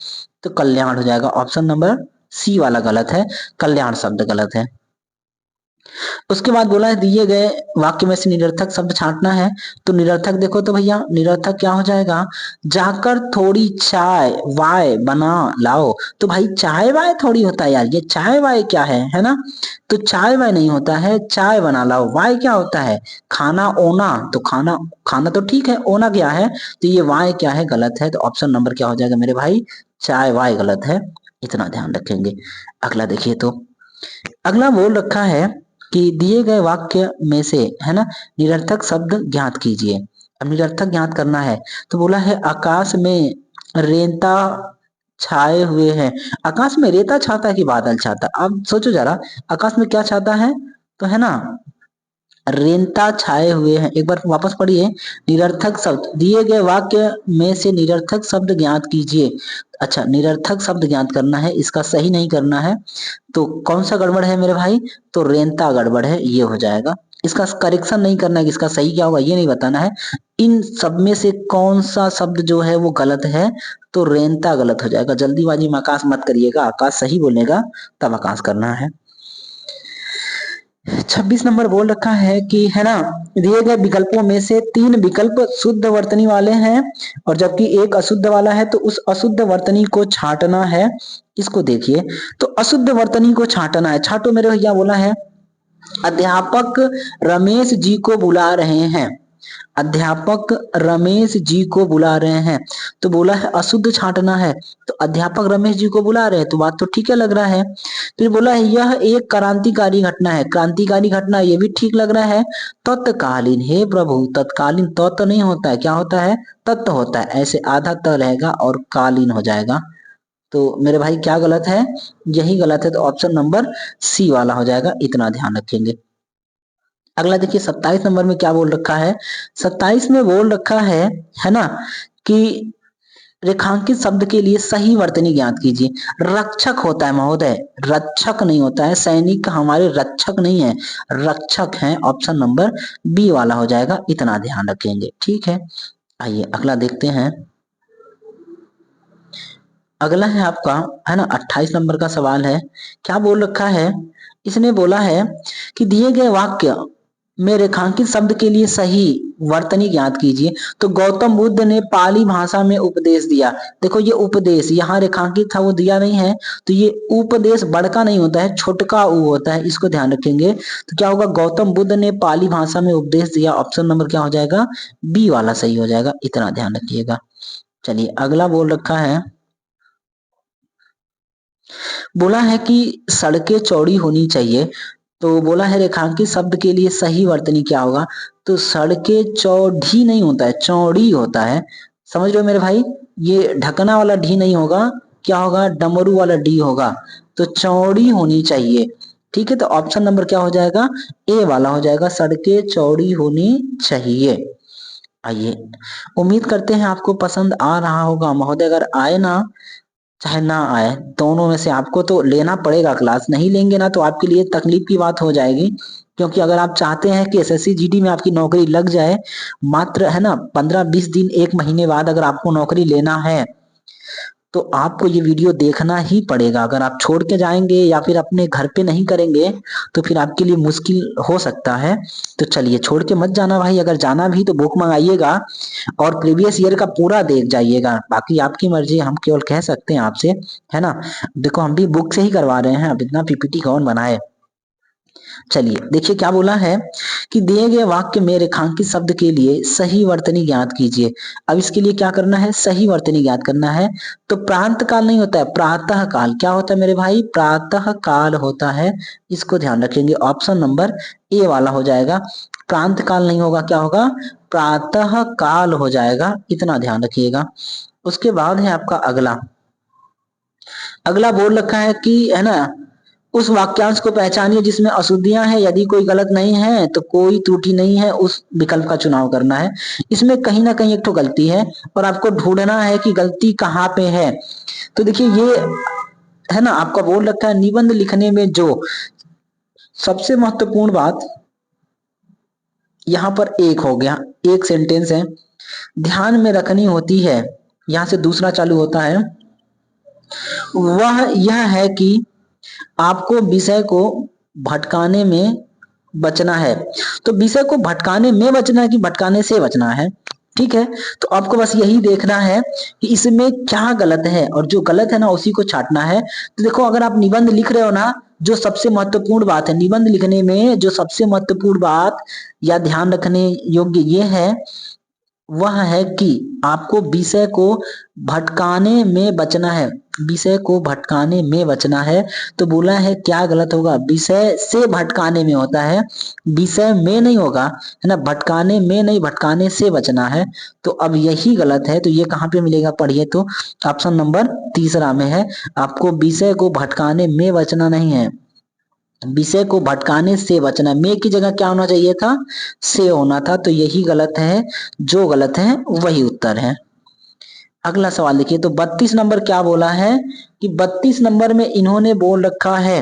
तो कल्याण हो जाएगा, ऑप्शन नंबर सी वाला गलत है, कल्याण शब्द गलत है। उसके बाद बोला है दिए गए वाक्य में से निरर्थक शब्द छांटना है। तो निरर्थक देखो तो भैया, निरर्थक क्या हो जाएगा, जाकर थोड़ी चाय वाय बना लाओ। तो भाई चाय वाय थोड़ी होता है यार, ये चाय वाय क्या है ना, तो चाय वाय नहीं होता है, चाय बना लाओ। वाय क्या होता है, खाना ओना, तो खाना, खाना तो ठीक है, ओना क्या है, तो ये वाय क्या है, गलत है। तो ऑप्शन नंबर क्या हो जाएगा मेरे भाई, चाय वाय गलत है, इतना ध्यान रखेंगे। अगला देखिए तो, अगला बोल रखा है कि दिए गए वाक्य में से, है ना, निरर्थक शब्द ज्ञात कीजिए। अब निरर्थक ज्ञात करना है, तो बोला है आकाश में रेता छाए हुए हैं। आकाश में रेता छाता है कि बादल छाता, अब सोचो जरा, आकाश में क्या छाता है, तो है ना, रेंता छाए हुए हैं। एक बार वापस पढ़िए, निरर्थक शब्द, दिए गए वाक्य में से निरर्थक शब्द ज्ञात कीजिए। अच्छा, निरर्थक शब्द ज्ञात करना है, इसका सही नहीं करना है, तो कौन सा गड़बड़ है मेरे भाई, तो रेंता गड़बड़ है, ये हो जाएगा। इसका करेक्शन नहीं करना है कि इसका सही क्या होगा, ये नहीं बताना है, इन सब में से कौन सा शब्द जो है वो गलत है, तो रेंता गलत हो जाएगा। जल्दीबाजी में आकाश मत करिएगा, आकाश सही बोलेगा तब आकाश करना है। 26 नंबर बोल रखा है कि, है ना, दिए गए विकल्पों में से 3 विकल्प शुद्ध वर्तनी वाले हैं और जबकि एक अशुद्ध वाला है, तो उस अशुद्ध वर्तनी को छांटना है। इसको देखिए, तो अशुद्ध वर्तनी को छांटना है, छांटो मेरे भैया। बोला है अध्यापक रमेश जी को बुला रहे हैं, अध्यापक रमेश जी को बुला रहे हैं, तो बोला है अशुद्ध छांटना है। तो अध्यापक रमेश जी को बुला रहे हैं, तो बात तो ठीक है लग रहा है। फिर बोला है यह एक क्रांतिकारी घटना है, क्रांतिकारी घटना, ये भी ठीक लग रहा है। तत्कालीन, हे प्रभु, तत्कालीन तत्व नहीं होता है, क्या होता है, तत्व होता है, ऐसे आधा त रहेगा और कालीन हो जाएगा। तो मेरे भाई क्या गलत है, यही गलत है, तो ऑप्शन नंबर सी वाला हो जाएगा, इतना ध्यान रखेंगे। अगला देखिए 27 नंबर में क्या बोल रखा है, 27 में बोल रखा है ना, कि रेखांकित शब्द के लिए सही वर्तनी ज्ञात कीजिए। रक्षक होता है महोदय, रक्षक नहीं होता है, सैनिक हमारे रक्षक नहीं है, रक्षक है, ऑप्शन नंबर बी वाला हो जाएगा, इतना ध्यान रखेंगे। ठीक है, आइए अगला देखते हैं। अगला है आपका, है ना, 28 नंबर का सवाल है, क्या बोल रखा है, इसने बोला है कि दिए गए वाक्य में रेखांकित शब्द के लिए सही वर्तनी ज्ञात कीजिए। तो गौतम बुद्ध ने पाली भाषा में उपदेश दिया। देखो ये उपदेश यहाँ रेखांकित था, वो दिया नहीं है, तो ये उपदेश बड़का नहीं होता है, छोटका ऊ होता है, इसको ध्यान रखेंगे। तो क्या होगा, गौतम बुद्ध ने पाली भाषा में उपदेश दिया। ऑप्शन नंबर क्या हो जाएगा, बी वाला सही हो जाएगा, इतना ध्यान रखिएगा। चलिए अगला बोल रखा है, बोला है कि सड़कें चौड़ी होनी चाहिए। तो बोला है रेखांकित शब्द के लिए सही वर्तनी क्या होगा। तो सड़कें चौड़ी नहीं होता है, चौड़ी होता है। समझ रहे हो मेरे भाई, ये ढकना वाला ढी नहीं होगा, क्या होगा, डमरू वाला डी होगा। तो चौड़ी होनी चाहिए, ठीक है। तो ऑप्शन नंबर क्या हो जाएगा, ए वाला हो जाएगा, सड़कें चौड़ी होनी चाहिए। आइए, उम्मीद करते हैं आपको पसंद आ रहा होगा महोदय। अगर आए ना चाहे ना आए, दोनों में से आपको तो लेना पड़ेगा क्लास, नहीं लेंगे ना तो आपके लिए तकलीफ की बात हो जाएगी। क्योंकि अगर आप चाहते हैं कि एसएससी जीडी में आपकी नौकरी लग जाए, मात्र है ना 15-20 दिन, एक महीने बाद अगर आपको नौकरी लेना है, तो आपको ये वीडियो देखना ही पड़ेगा। अगर आप छोड़ के जाएंगे या फिर अपने घर पे नहीं करेंगे तो फिर आपके लिए मुश्किल हो सकता है। तो चलिए छोड़ के मत जाना भाई, अगर जाना भी तो बुक मंगाइएगा और प्रीवियस ईयर का पूरा देख जाइएगा। बाकी आपकी मर्जी, हम केवल कह सकते हैं आपसे, है ना। देखो हम भी बुक से ही करवा रहे हैं, अब इतना पीपीटी कौन बनाए। चलिए देखिए क्या बोला है कि दिए गए वाक्य में रेखांकित शब्द के लिए सही वर्तनी ज्ञात कीजिए। अब इसके लिए क्या करना है, सही वर्तनी ज्ञात करना है। तो प्रांत काल नहीं होता है, प्रातः काल। क्या होता है मेरे भाई, प्रातः काल होता है, इसको ध्यान रखेंगे। ऑप्शन नंबर ए वाला हो जाएगा, प्रांत काल नहीं होगा, क्या होगा, प्रातः काल हो जाएगा, इतना ध्यान रखिएगा। उसके बाद है आपका अगला, अगला बोल रखा है कि है ना, उस वाक्यांश को पहचानिए जिसमें अशुद्धियां हैं, यदि कोई गलत नहीं है तो कोई त्रुटि नहीं है, उस विकल्प का चुनाव करना है। इसमें कहीं ना कहीं एक तो गलती है और आपको ढूंढना है कि गलती कहाँ पे है। तो देखिए ये है ना, आपका बोल रखा है निबंध लिखने में जो सबसे महत्वपूर्ण बात, यहाँ पर एक हो गया, एक सेंटेंस है, ध्यान में रखनी होती है, यहां से दूसरा चालू होता है, वह यह है कि आपको विषय को भटकाने में बचना है। तो विषय को भटकाने में बचना है कि भटकाने से बचना है, ठीक है। तो आपको बस यही देखना है कि इसमें क्या गलत है, और जो गलत है ना उसी को छांटना है। तो देखो अगर आप निबंध लिख रहे हो ना, जो सबसे महत्वपूर्ण बात है निबंध लिखने में, जो सबसे महत्वपूर्ण बात या ध्यान रखने योग्य ये है, वह है कि आपको विषय को भटकाने में बचना है, विषय को भटकाने में बचना है। तो बोला है क्या गलत होगा, विषय से भटकाने में होता है, विषय में नहीं होगा, है ना, भटकाने में नहीं, भटकाने से बचना है। तो अब यही गलत है, तो ये कहाँ पे मिलेगा, पढ़िए तो ऑप्शन नंबर तीसरा में है, आपको विषय को भटकाने में बचना नहीं है, विषय को भटकाने से बचना। में की जगह क्या होना चाहिए था, से होना था। तो यही गलत है, जो गलत है वही उत्तर है। अगला सवाल देखिए, तो 32 नंबर क्या बोला है कि 32 नंबर में इन्होंने बोल रखा है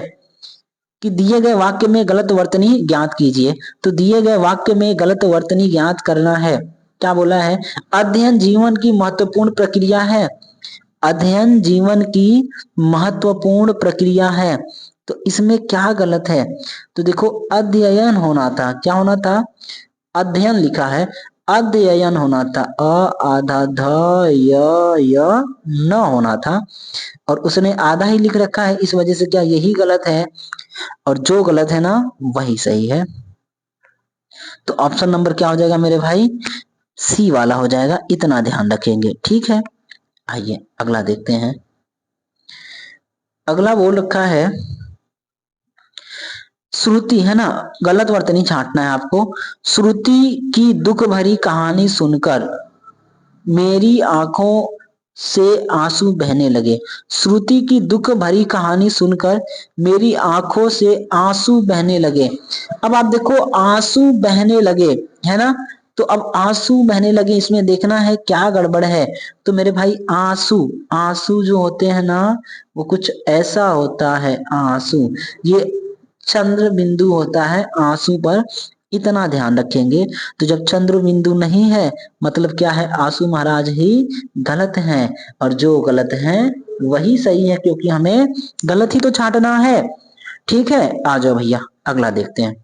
कि दिए गए वाक्य में गलत वर्तनी ज्ञात कीजिए। तो दिए गए वाक्य में गलत वर्तनी ज्ञात करना है, क्या बोला है, अध्ययन जीवन की महत्वपूर्ण प्रक्रिया है, अध्ययन जीवन की महत्वपूर्ण प्रक्रिया है। तो इसमें क्या गलत है, तो देखो अध्ययन होना था, क्या होना था, अध्ययन लिखा है, अध्ययन होना था, अ आधा ध य न होना था, और उसने आधा ही लिख रखा है, इस वजह से क्या यही गलत है, और जो गलत है ना वही सही है। तो ऑप्शन नंबर क्या हो जाएगा मेरे भाई, सी वाला हो जाएगा, इतना ध्यान रखेंगे, ठीक है। आइए अगला देखते हैं, अगला बोल रखा है श्रुति, है ना, गलत वर्तनी छांटना है आपको। श्रुति की दुख भरी कहानी सुनकर मेरी आंखों से आंसू बहने लगे, श्रुति की दुख भरी कहानी सुनकर मेरी आंखों से आंसू बहने लगे। अब आप देखो आंसू बहने लगे, है ना, तो अब आंसू बहने लगे, इसमें देखना है क्या गड़बड़ है। तो मेरे भाई आंसू, आंसू जो होते हैं ना वो कुछ ऐसा होता है, आंसू ये चंद्र बिंदु होता है आंसू पर, इतना ध्यान रखेंगे। तो जब चंद्र बिंदु नहीं है मतलब क्या है, आंसू महाराज ही गलत हैं, और जो गलत हैं वही सही है, क्योंकि हमें गलत ही तो छांटना है, ठीक है। आ जाओ भैया अगला देखते हैं,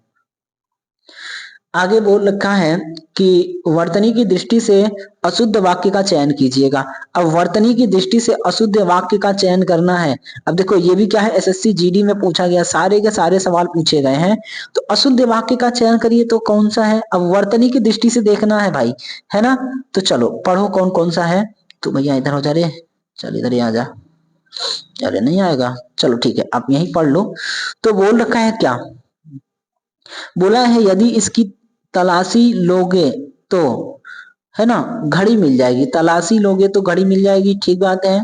आगे बोल रखा है कि वर्तनी की दृष्टि से अशुद्ध वाक्य का चयन कीजिएगा। अब वर्तनी की दृष्टि से अशुद्ध वाक्य का चयन करना है। अब देखो ये भी क्या है, एसएससी जीडी में पूछा गया, सारे के सारे सवाल पूछे गए हैं। तो अशुद्ध वाक्य का चयन करिए, तो कौन सा है? अब वर्तनी की दृष्टि से देखना है भाई, है ना। तो चलो पढ़ो कौन कौन सा है। तो भैया इधर हो जा रे, चल इधर ही आ जा। अरे नहीं आएगा, चलो ठीक है आप यहीं पढ़ लो। तो बोल रखा है क्या, बोला है यदि इसकी तलाशी लोगे तो, है ना, घड़ी मिल जाएगी। तलाशी लोगे तो घड़ी मिल जाएगी, ठीक बात है।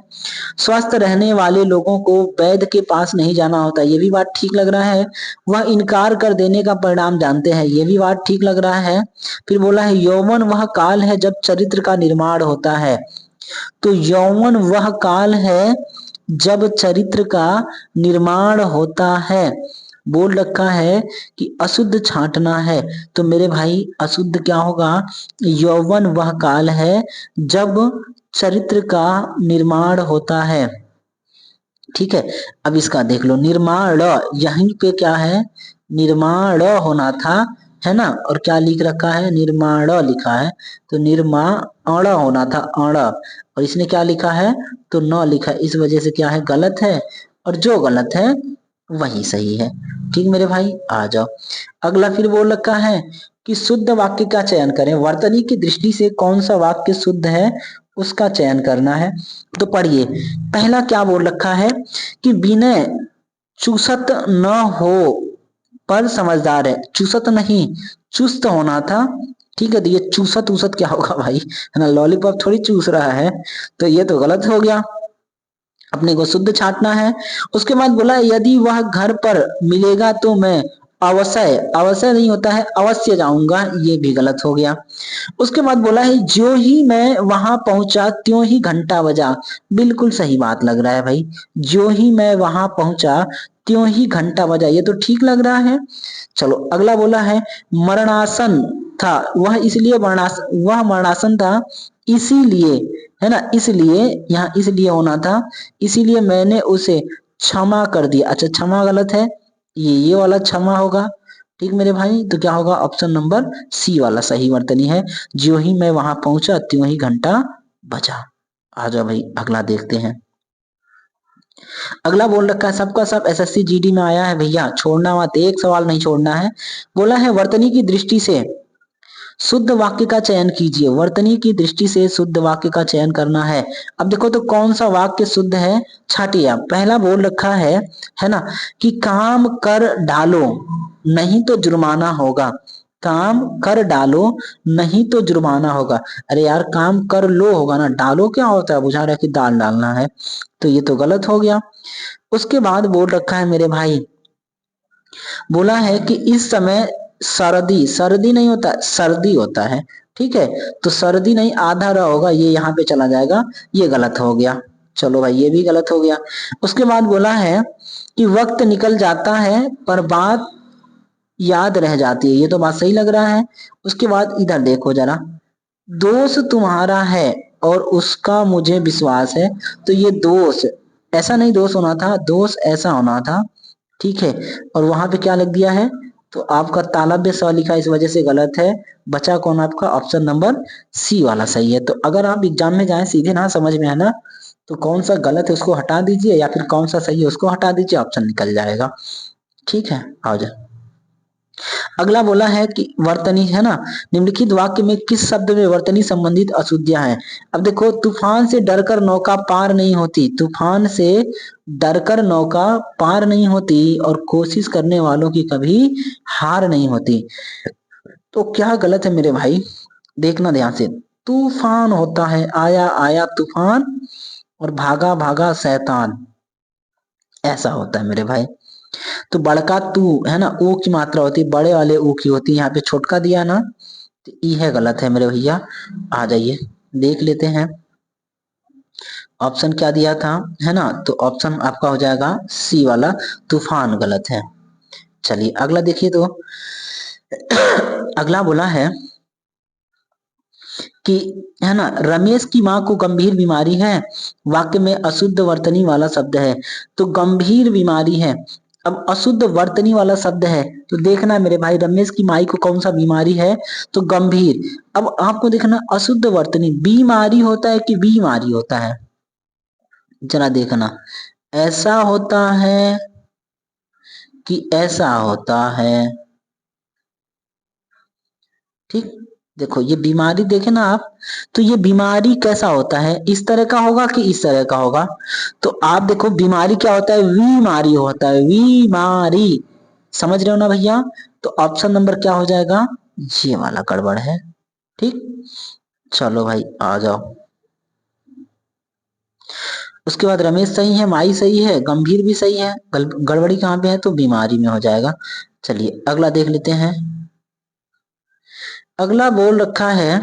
स्वस्थ रहने वाले लोगों को वैद्य के पास नहीं जाना होता, ये भी बात ठीक लग रहा है। वह इनकार कर देने का परिणाम जानते हैं, ये भी बात ठीक लग रहा है। फिर बोला है यौवन वह काल है जब चरित्र का निर्माण होता है। तो यौवन वह काल है जब चरित्र का निर्माण होता है। बोल रखा है कि अशुद्ध छांटना है, तो मेरे भाई अशुद्ध क्या होगा? यौवन वह काल है जब चरित्र का निर्माण होता है। ठीक है, अब इसका देख लो, निर्माण यहीं पे क्या है, निर्माण होना था, है ना, और क्या लिख रखा है, निर्माण लिखा है। तो निर्माण होना था अण, और इसने क्या लिखा है, तो न लिखा है, इस वजह से क्या है, गलत है। और जो गलत है वही सही है। ठीक मेरे भाई, आ जाओ। अगला फिर बोल रखा है कि शुद्ध वाक्य का चयन करें। वर्तनी की दृष्टि से कौन सा वाक्य शुद्ध है उसका चयन करना है। तो पढ़िए, पहला क्या बोल रखा है कि विनय चूसत न हो पर समझदार है। चूसत नहीं, चुस्त होना था। ठीक है, तो ये चूसत उसत क्या होगा भाई, है ना, लॉलीपॉप थोड़ी चूस रहा है, तो ये तो गलत हो गया। अपने को शुद्ध छांटना है। उसके बाद बोला यदि वह घर पर मिलेगा तो मैं अवश्य, अवश्य नहीं होता है अवश्य जाऊंगा, ये भी गलत हो गया। उसके बाद बोला है जो ही मैं वहां पहुंचा त्यों ही घंटा बजा। बिल्कुल सही बात लग रहा है भाई, जो ही मैं वहां पहुंचा त्यों ही घंटा बजा, ये तो ठीक लग रहा है। चलो अगला बोला है मरणासन था, वह मरणासन था इसीलिए, है ना, इसलिए यहाँ इसलिए होना था, इसीलिए मैंने उसे क्षमा कर दिया। अच्छा क्षमा गलत है, ये वाला क्षमा होगा। ठीक मेरे भाई, तो क्या होगा, ऑप्शन नंबर सी वाला सही वर्तनी है, ज्यों ही मैं वहां पहुंचा त्यों ही घंटा बजा। आ जाओ भाई अगला देखते हैं। अगला बोल रखा है सबका सब एसएससी जीडी में आया है भैया, छोड़ना मत, एक सवाल नहीं छोड़ना है। बोला है वर्तनी की दृष्टि से शुद्ध वाक्य का चयन कीजिए। वर्तनी की दृष्टि से शुद्ध वाक्य का चयन करना है। अब देखो तो कौन सा वाक्य शुद्ध है, छाटिए आप। पहला बोल रखा है ना, कि काम कर डालो नहीं तो जुर्माना होगा। काम कर डालो नहीं तो जुर्माना होगा। अरे यार काम कर लो होगा ना, डालो क्या होता है, बुझा रहा है कि दाल डालना है, तो ये तो गलत हो गया। उसके बाद बोल रखा है मेरे भाई, बोला है कि इस समय सर्दी, सर्दी नहीं होता सर्दी होता है। ठीक है, तो सर्दी नहीं आधा रहा होगा, ये यहाँ पे चला जाएगा, ये गलत हो गया। चलो भाई ये भी गलत हो गया। उसके बाद बोला है कि वक्त निकल जाता है पर बात याद रह जाती है, ये तो बात सही लग रहा है। उसके बाद इधर देखो जरा, दोष तुम्हारा है और उसका मुझे विश्वास है, तो ये दोष ऐसा नहीं दोष होना था, दोष ऐसा होना था। ठीक है, और वहां पे क्या लग दिया है, तो आपका तालव्य स लिखा इस वजह से गलत है। बचा कौन आपका, ऑप्शन नंबर सी वाला सही है। तो अगर आप एग्जाम में जाए सीधे ना समझ में है ना, तो कौन सा गलत है उसको हटा दीजिए या फिर कौन सा सही है उसको हटा दीजिए, ऑप्शन निकल जाएगा। ठीक है, आ जाए। अगला बोला है कि वर्तनी, है ना, निम्नलिखित वाक्य में किस शब्द में वर्तनी संबंधित अशुद्धियां हैं। अब देखो, तूफान से डरकर नौका पार नहीं होती, तूफान से डरकर नौका पार नहीं होती और कोशिश करने वालों की कभी हार नहीं होती। तो क्या गलत है मेरे भाई, देखना ध्यान से। तूफान होता है आया आया तूफान और भागा भागा शैतान, ऐसा होता है मेरे भाई। तो बड़का तू, है ना, ऊ की मात्रा होती है, बड़े वाले ऊ की होती है, यहाँ पे छोटका दिया ना, तो ई है गलत है मेरे भैया। आ जाइए देख लेते हैं ऑप्शन क्या दिया था, है ना, तो ऑप्शन आपका हो जाएगा सी वाला, तूफान गलत है। चलिए अगला देखिए, तो अगला बोला है कि, है ना, रमेश की माँ को गंभीर बीमारी है। वाक्य में अशुद्ध वर्तनी वाला शब्द है, तो गंभीर बीमारी है। अब अशुद्ध वर्तनी वाला शब्द है तो देखना है मेरे भाई, रमेश की माई को कौन सा बीमारी है, तो गंभीर। अब आपको देखना अशुद्ध वर्तनी बीमारी होता है कि बीमारी होता है, जरा देखना, ऐसा होता है कि ऐसा होता है। ठीक, देखो ये बीमारी देखे ना आप, तो ये बीमारी कैसा होता है, इस तरह का होगा कि इस तरह का होगा। तो आप देखो बीमारी क्या होता है, बीमारी होता है, बीमारी, समझ रहे हो ना भैया। तो ऑप्शन नंबर क्या हो जाएगा, ये वाला गड़बड़ है। ठीक, चलो भाई आ जाओ। उसके बाद रमेश सही है, माई सही है, गंभीर भी सही है, गड़बड़ी कहाँ पे है, तो बीमारी में हो जाएगा। चलिए अगला देख लेते हैं। अगला बोल रखा है,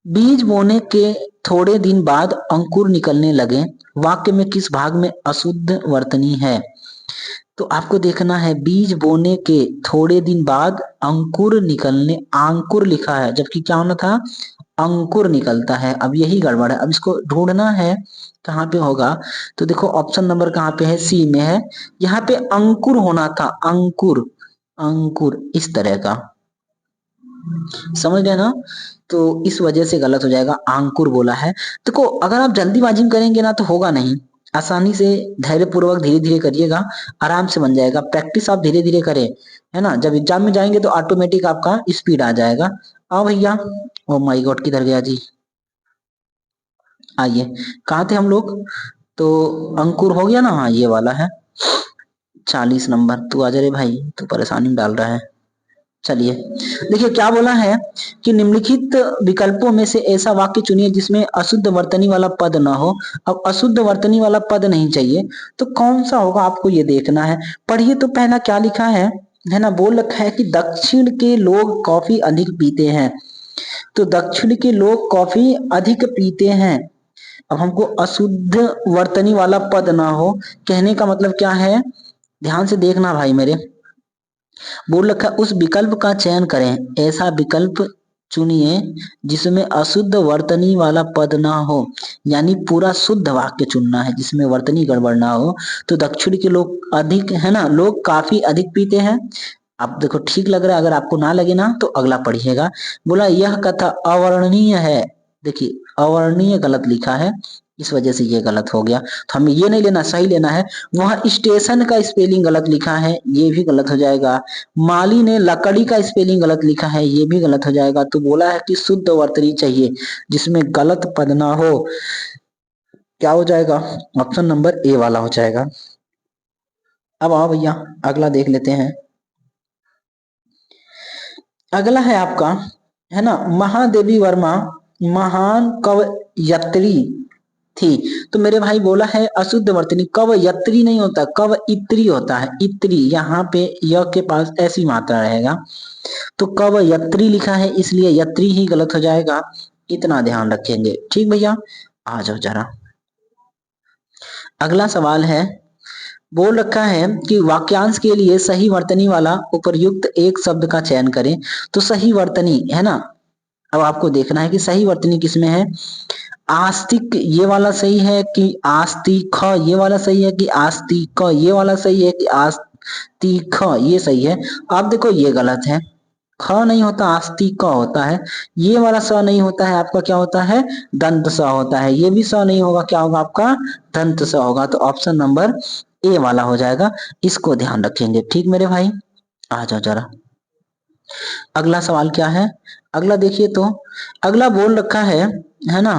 बीज बोने के थोड़े दिन बाद अंकुर निकलने लगे, वाक्य में किस भाग में अशुद्ध वर्तनी है। तो आपको देखना है, बीज बोने के थोड़े दिन बाद अंकुर निकलने, अंकुर लिखा है जबकि क्या होना था, अंकुर निकलता है। अब यही गड़बड़ है, अब इसको ढूंढना है कहाँ पे होगा। तो देखो ऑप्शन नंबर कहाँ पे है, सी में है। यहाँ पे अंकुर होना था, अंकुर, अंकुर इस तरह का, समझ गए ना। तो इस वजह से गलत हो जाएगा, अंकुर बोला है। देखो अगर आप जल्दीबाजी में करेंगे ना तो होगा नहीं, आसानी से धैर्य पूर्वक धीरे धीरे करिएगा, आराम से बन जाएगा। प्रैक्टिस आप धीरे धीरे करें, है ना, जब एग्जाम में जाएंगे तो ऑटोमेटिक आपका स्पीड आ जाएगा। आओ भैया, ओ माय गॉड किधर गया जी, आइए, कहाँ थे हम लोग। तो अंकुर हो गया ना, हाँ ये वाला है 40 नंबर। तू आ जा रे भाई, तू परेशानी में डाल रहा है। चलिए देखिए क्या बोला है कि निम्नलिखित विकल्पों में से ऐसा वाक्य चुनिए जिसमें अशुद्ध वर्तनी वाला पद ना हो। अब अशुद्ध वर्तनी वाला पद नहीं चाहिए तो कौन सा होगा आपको ये देखना है। पढ़िए तो पहला क्या लिखा है ना, बोल रखा है कि दक्षिण के लोग कॉफी अधिक पीते हैं। तो दक्षिण के लोग कॉफी अधिक पीते हैं। अब हमको अशुद्ध वर्तनी वाला पद ना हो, कहने का मतलब क्या है, ध्यान से देखना भाई मेरे। बोल रखा उस विकल्प का चयन करें, ऐसा विकल्प चुनिए जिसमें अशुद्ध वर्तनी वाला पद ना हो, यानी पूरा शुद्ध वाक्य चुनना है जिसमें वर्तनी गड़बड़ ना हो। तो दक्षिण के लोग अधिक, है ना, लोग काफी अधिक पीते हैं। आप देखो ठीक लग रहा है, अगर आपको ना लगे ना तो अगला पढ़िएगा। बोला यह कथा अवर्णनीय है, देखिए अवर्णनीय गलत लिखा है, इस वजह से ये गलत हो गया। तो हमें ये नहीं लेना, सही लेना है। वह स्टेशन का स्पेलिंग गलत लिखा है, ये भी गलत हो जाएगा। माली ने लकड़ी का स्पेलिंग गलत लिखा है, ये भी गलत हो जाएगा। तो बोला है कि शुद्ध वर्तनी चाहिए जिसमें गलत पद ना हो, क्या हो जाएगा, ऑप्शन नंबर ए वाला हो जाएगा। अब आओ भैया अगला देख लेते हैं। अगला है आपका, है ना, महादेवी वर्मा महान कवयत्री थी। तो मेरे भाई बोला है अशुद्ध वर्तनी, कवयत्री नहीं होता, कवयित्री होता है, इत्री, यहाँ पे य के पास ऐसी मात्रा रहेगा। तो कवयत्री लिखा है इसलिए यत्री ही गलत हो जाएगा, इतना ध्यान रखेंगे। ठीक भैया, आ जाओ जरा। अगला सवाल है, बोल रखा है कि वाक्यांश के लिए सही वर्तनी वाला उपयुक्त एक शब्द का चयन करें। तो सही वर्तनी, है ना, अब आपको देखना है कि सही वर्तनी किसमें है। आस्तिक ये वाला सही है कि आस्तिक, ये वाला सही है कि आस्तिक, ये वाला सही है कि आस्तिक, ये सही है। आप देखो ये गलत है, ख नहीं होता, आस्तिक होता है। ये वाला स नहीं होता है, आपका क्या होता है, दंत स होता है। ये भी स नहीं होगा, क्या होगा आपका, दंत स होगा। तो ऑप्शन नंबर ए वाला हो जाएगा, इसको ध्यान रखेंगे। ठीक मेरे भाई, आ जाओ जरा। अगला सवाल क्या है, अगला देखिए तो अगला बोल रखा है ना,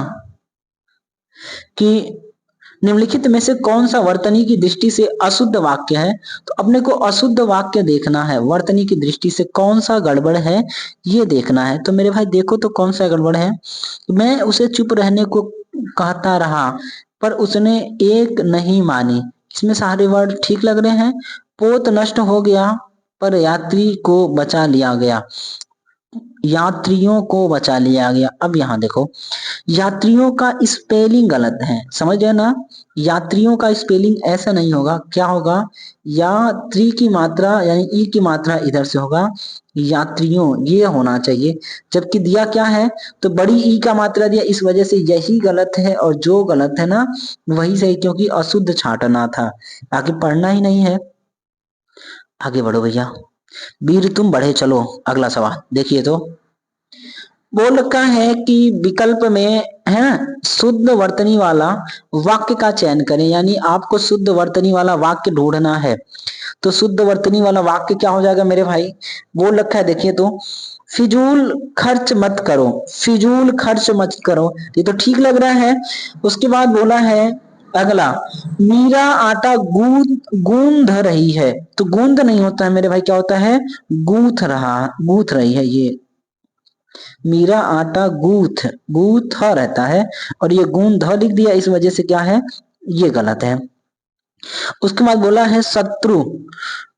कि निम्नलिखित में से कौन सा वर्तनी की दृष्टि से अशुद्ध वाक्य है। तो अपने को अशुद्ध वाक्य देखना है, वर्तनी की दृष्टि से कौन सा गड़बड़ है ये देखना है। तो मेरे भाई देखो तो कौन सा गड़बड़ है। मैं उसे चुप रहने को कहता रहा पर उसने एक नहीं मानी, इसमें सारे वर्ड ठीक लग रहे हैं। पोत नष्ट हो गया पर यात्री को बचा लिया गया, यात्रियों को बचा लिया गया। अब यहाँ देखो यात्रियों का स्पेलिंग गलत है, समझ गए ना, यात्रियों का स्पेलिंग ऐसा नहीं होगा, क्या होगा, यात्री की मात्रा यानी ई की मात्रा इधर से होगा, यात्रियों ये होना चाहिए। जबकि दिया क्या है, तो बड़ी ई का मात्रा दिया, इस वजह से यही गलत है, और जो गलत है ना वही सही, क्योंकि अशुद्ध छांटना था। आगे पढ़ना ही नहीं है, आगे बढ़ो भैया। वीर तुम बढ़े चलो। अगला सवाल देखिए, तो बोल रखा है कि विकल्प में है ना शुद्ध वर्तनी वाला वाक्य का चयन करें, यानी आपको शुद्ध वर्तनी वाला वाक्य ढूंढना है। तो शुद्ध वर्तनी वाला वाक्य क्या हो जाएगा मेरे भाई, बोल रखा है देखिए, तो फिजूल खर्च मत करो, फिजूल खर्च मत करो, ये तो ठीक लग रहा है। उसके बाद बोला है अगला, मीरा आटा गूंद रही है, तो गूंद नहीं होता है मेरे भाई, क्या होता है, गूंथ रही है। ये मीरा आटा गूथ रहता है, और ये गूंध लिख दिया, इस वजह से क्या है, ये गलत है। उसके बाद बोला है शत्रु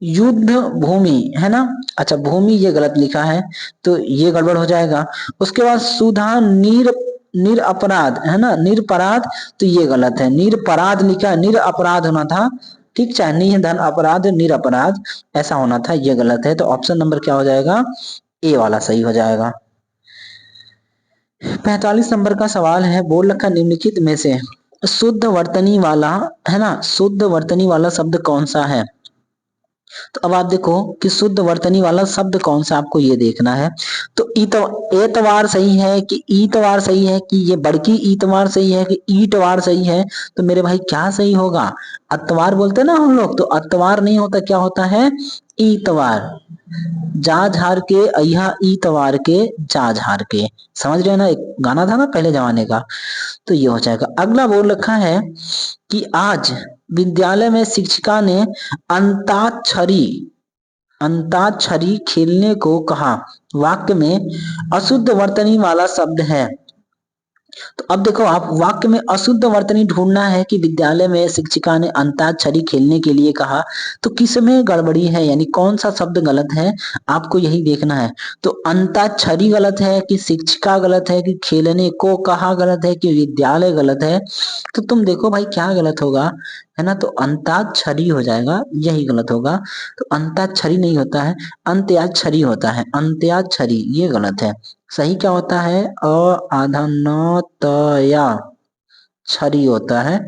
युद्ध भूमि, है ना, अच्छा भूमि ये गलत लिखा है, तो ये गड़बड़ हो जाएगा। उसके बाद सुधा निरपराध, है ना, निरपराध, तो ये गलत है, निरपराध लिखा है, निरपराध होना था, ठीक, चाहे निधन अपराध निरपराध ऐसा होना था, ये गलत है। तो ऑप्शन नंबर क्या हो जाएगा, ए वाला सही हो जाएगा। 45 नंबर का सवाल है, बोल रखा निम्नलिखित में से शुद्ध वर्तनी वाला, है ना, शुद्ध वर्तनी वाला शब्द कौन सा है। तो अब आप देखो कि शुद्ध वर्तनी वाला शब्द कौन सा, आपको ये देखना है। तो एतवार सही है कि ईतवार सही है, कि ये बड़की ईतवार सही है कि ईटवार सही है, तो मेरे भाई क्या सही होगा, अतवार बोलते हैं ना हम लोग, तो अतवार नहीं होता, क्या होता है, ईतवार। जा झार के अहा ईतवार के जा झार के, समझ रहे हो ना, एक गाना था ना पहले जमाने का, तो ये हो जाएगा। अगला बोल रखा है कि आज विद्यालय में शिक्षिका ने अंताक्षरी अंताक्षरी खेलने को कहा, वाक्य में अशुद्ध वर्तनी वाला शब्द है। तो अब देखो, आप वाक्य में अशुद्ध वर्तनी ढूंढना है कि विद्यालय में शिक्षिका ने अंताक्षरी खेलने के लिए कहा, तो किस में गड़बड़ी है, यानी कौन सा शब्द गलत है, आपको यही देखना है। तो अंताक्षरी गलत है कि शिक्षिका गलत है कि खेलने को कहा गलत है कि विद्यालय गलत है, तो तुम देखो भाई क्या गलत होगा, है ना, तो अंताक्षरी हो जाएगा, यही गलत होगा। तो अंताक्षरी नहीं होता है, अंत्याक्षरी होता है, अंत्याक्षरी ये गलत है। सही क्या होता है, अ आधा न त या छरी होता है,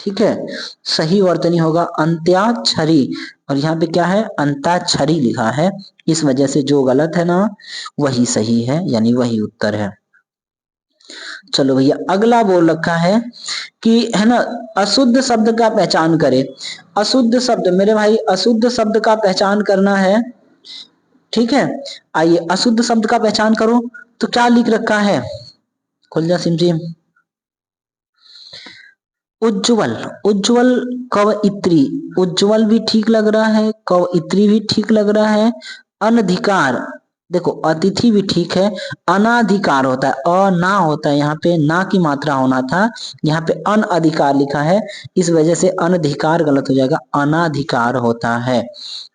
ठीक है, सही वर्तनी होगा अंत्याक्षरी, और यहाँ पे क्या है, अंताक्षरी लिखा है, इस वजह से जो गलत है ना वही सही है, यानी वही उत्तर है। चलो भैया, अगला बोल रखा है कि, है ना, अशुद्ध शब्द का पहचान करें। अशुद्ध शब्द मेरे भाई, अशुद्ध शब्द का पहचान करना है, ठीक है। आइए अशुद्ध शब्द का पहचान करो, तो क्या लिख रखा है, खुल जा सिमसिम। उज्जवल, उज्जवल कवइत्री, उज्जवल भी ठीक लग रहा है, कवइत्री भी ठीक लग रहा है। अनधिकार, देखो अतिथि भी ठीक है, अनाधिकार होता है, अ ना होता है, यहाँ पे ना की मात्रा होना था, यहाँ पे अनअधिकार लिखा है, इस वजह से अनधिकार गलत हो जाएगा, अनाधिकार होता है।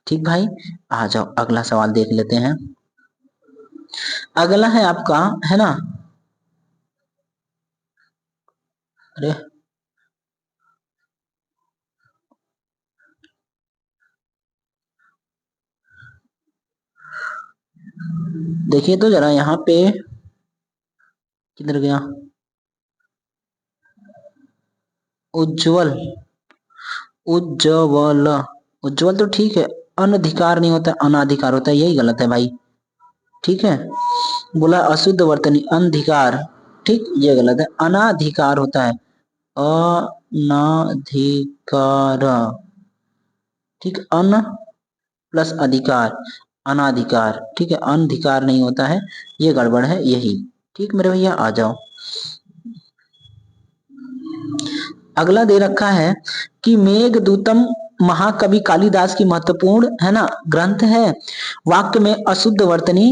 ठीक भाई, आ जाओ अगला सवाल देख लेते हैं। अगला है आपका, है ना, अरे देखिए तो जरा यहाँ पे, किधर गया, उज्जवल, उज्जवल, उज्जवल तो ठीक है, अनधिकार नहीं होता, अनाधिकार होता है, यही गलत है भाई, ठीक है। बोला अशुद्ध वर्तनी अनधिकार, ठीक, ये गलत है, अनाधिकार होता है, अनाधिकार, ठीक, अन प्लस अधिकार, अनाधिकार, ठीक है, अनधिकार नहीं होता है, ये गड़बड़ है यही, ठीक मेरे भैया, आ जाओ। अगला दे रखा है कि मेघदूतम महाकवि कालिदास की महत्वपूर्ण, है ना, ग्रंथ है, वाक्य में अशुद्ध वर्तनी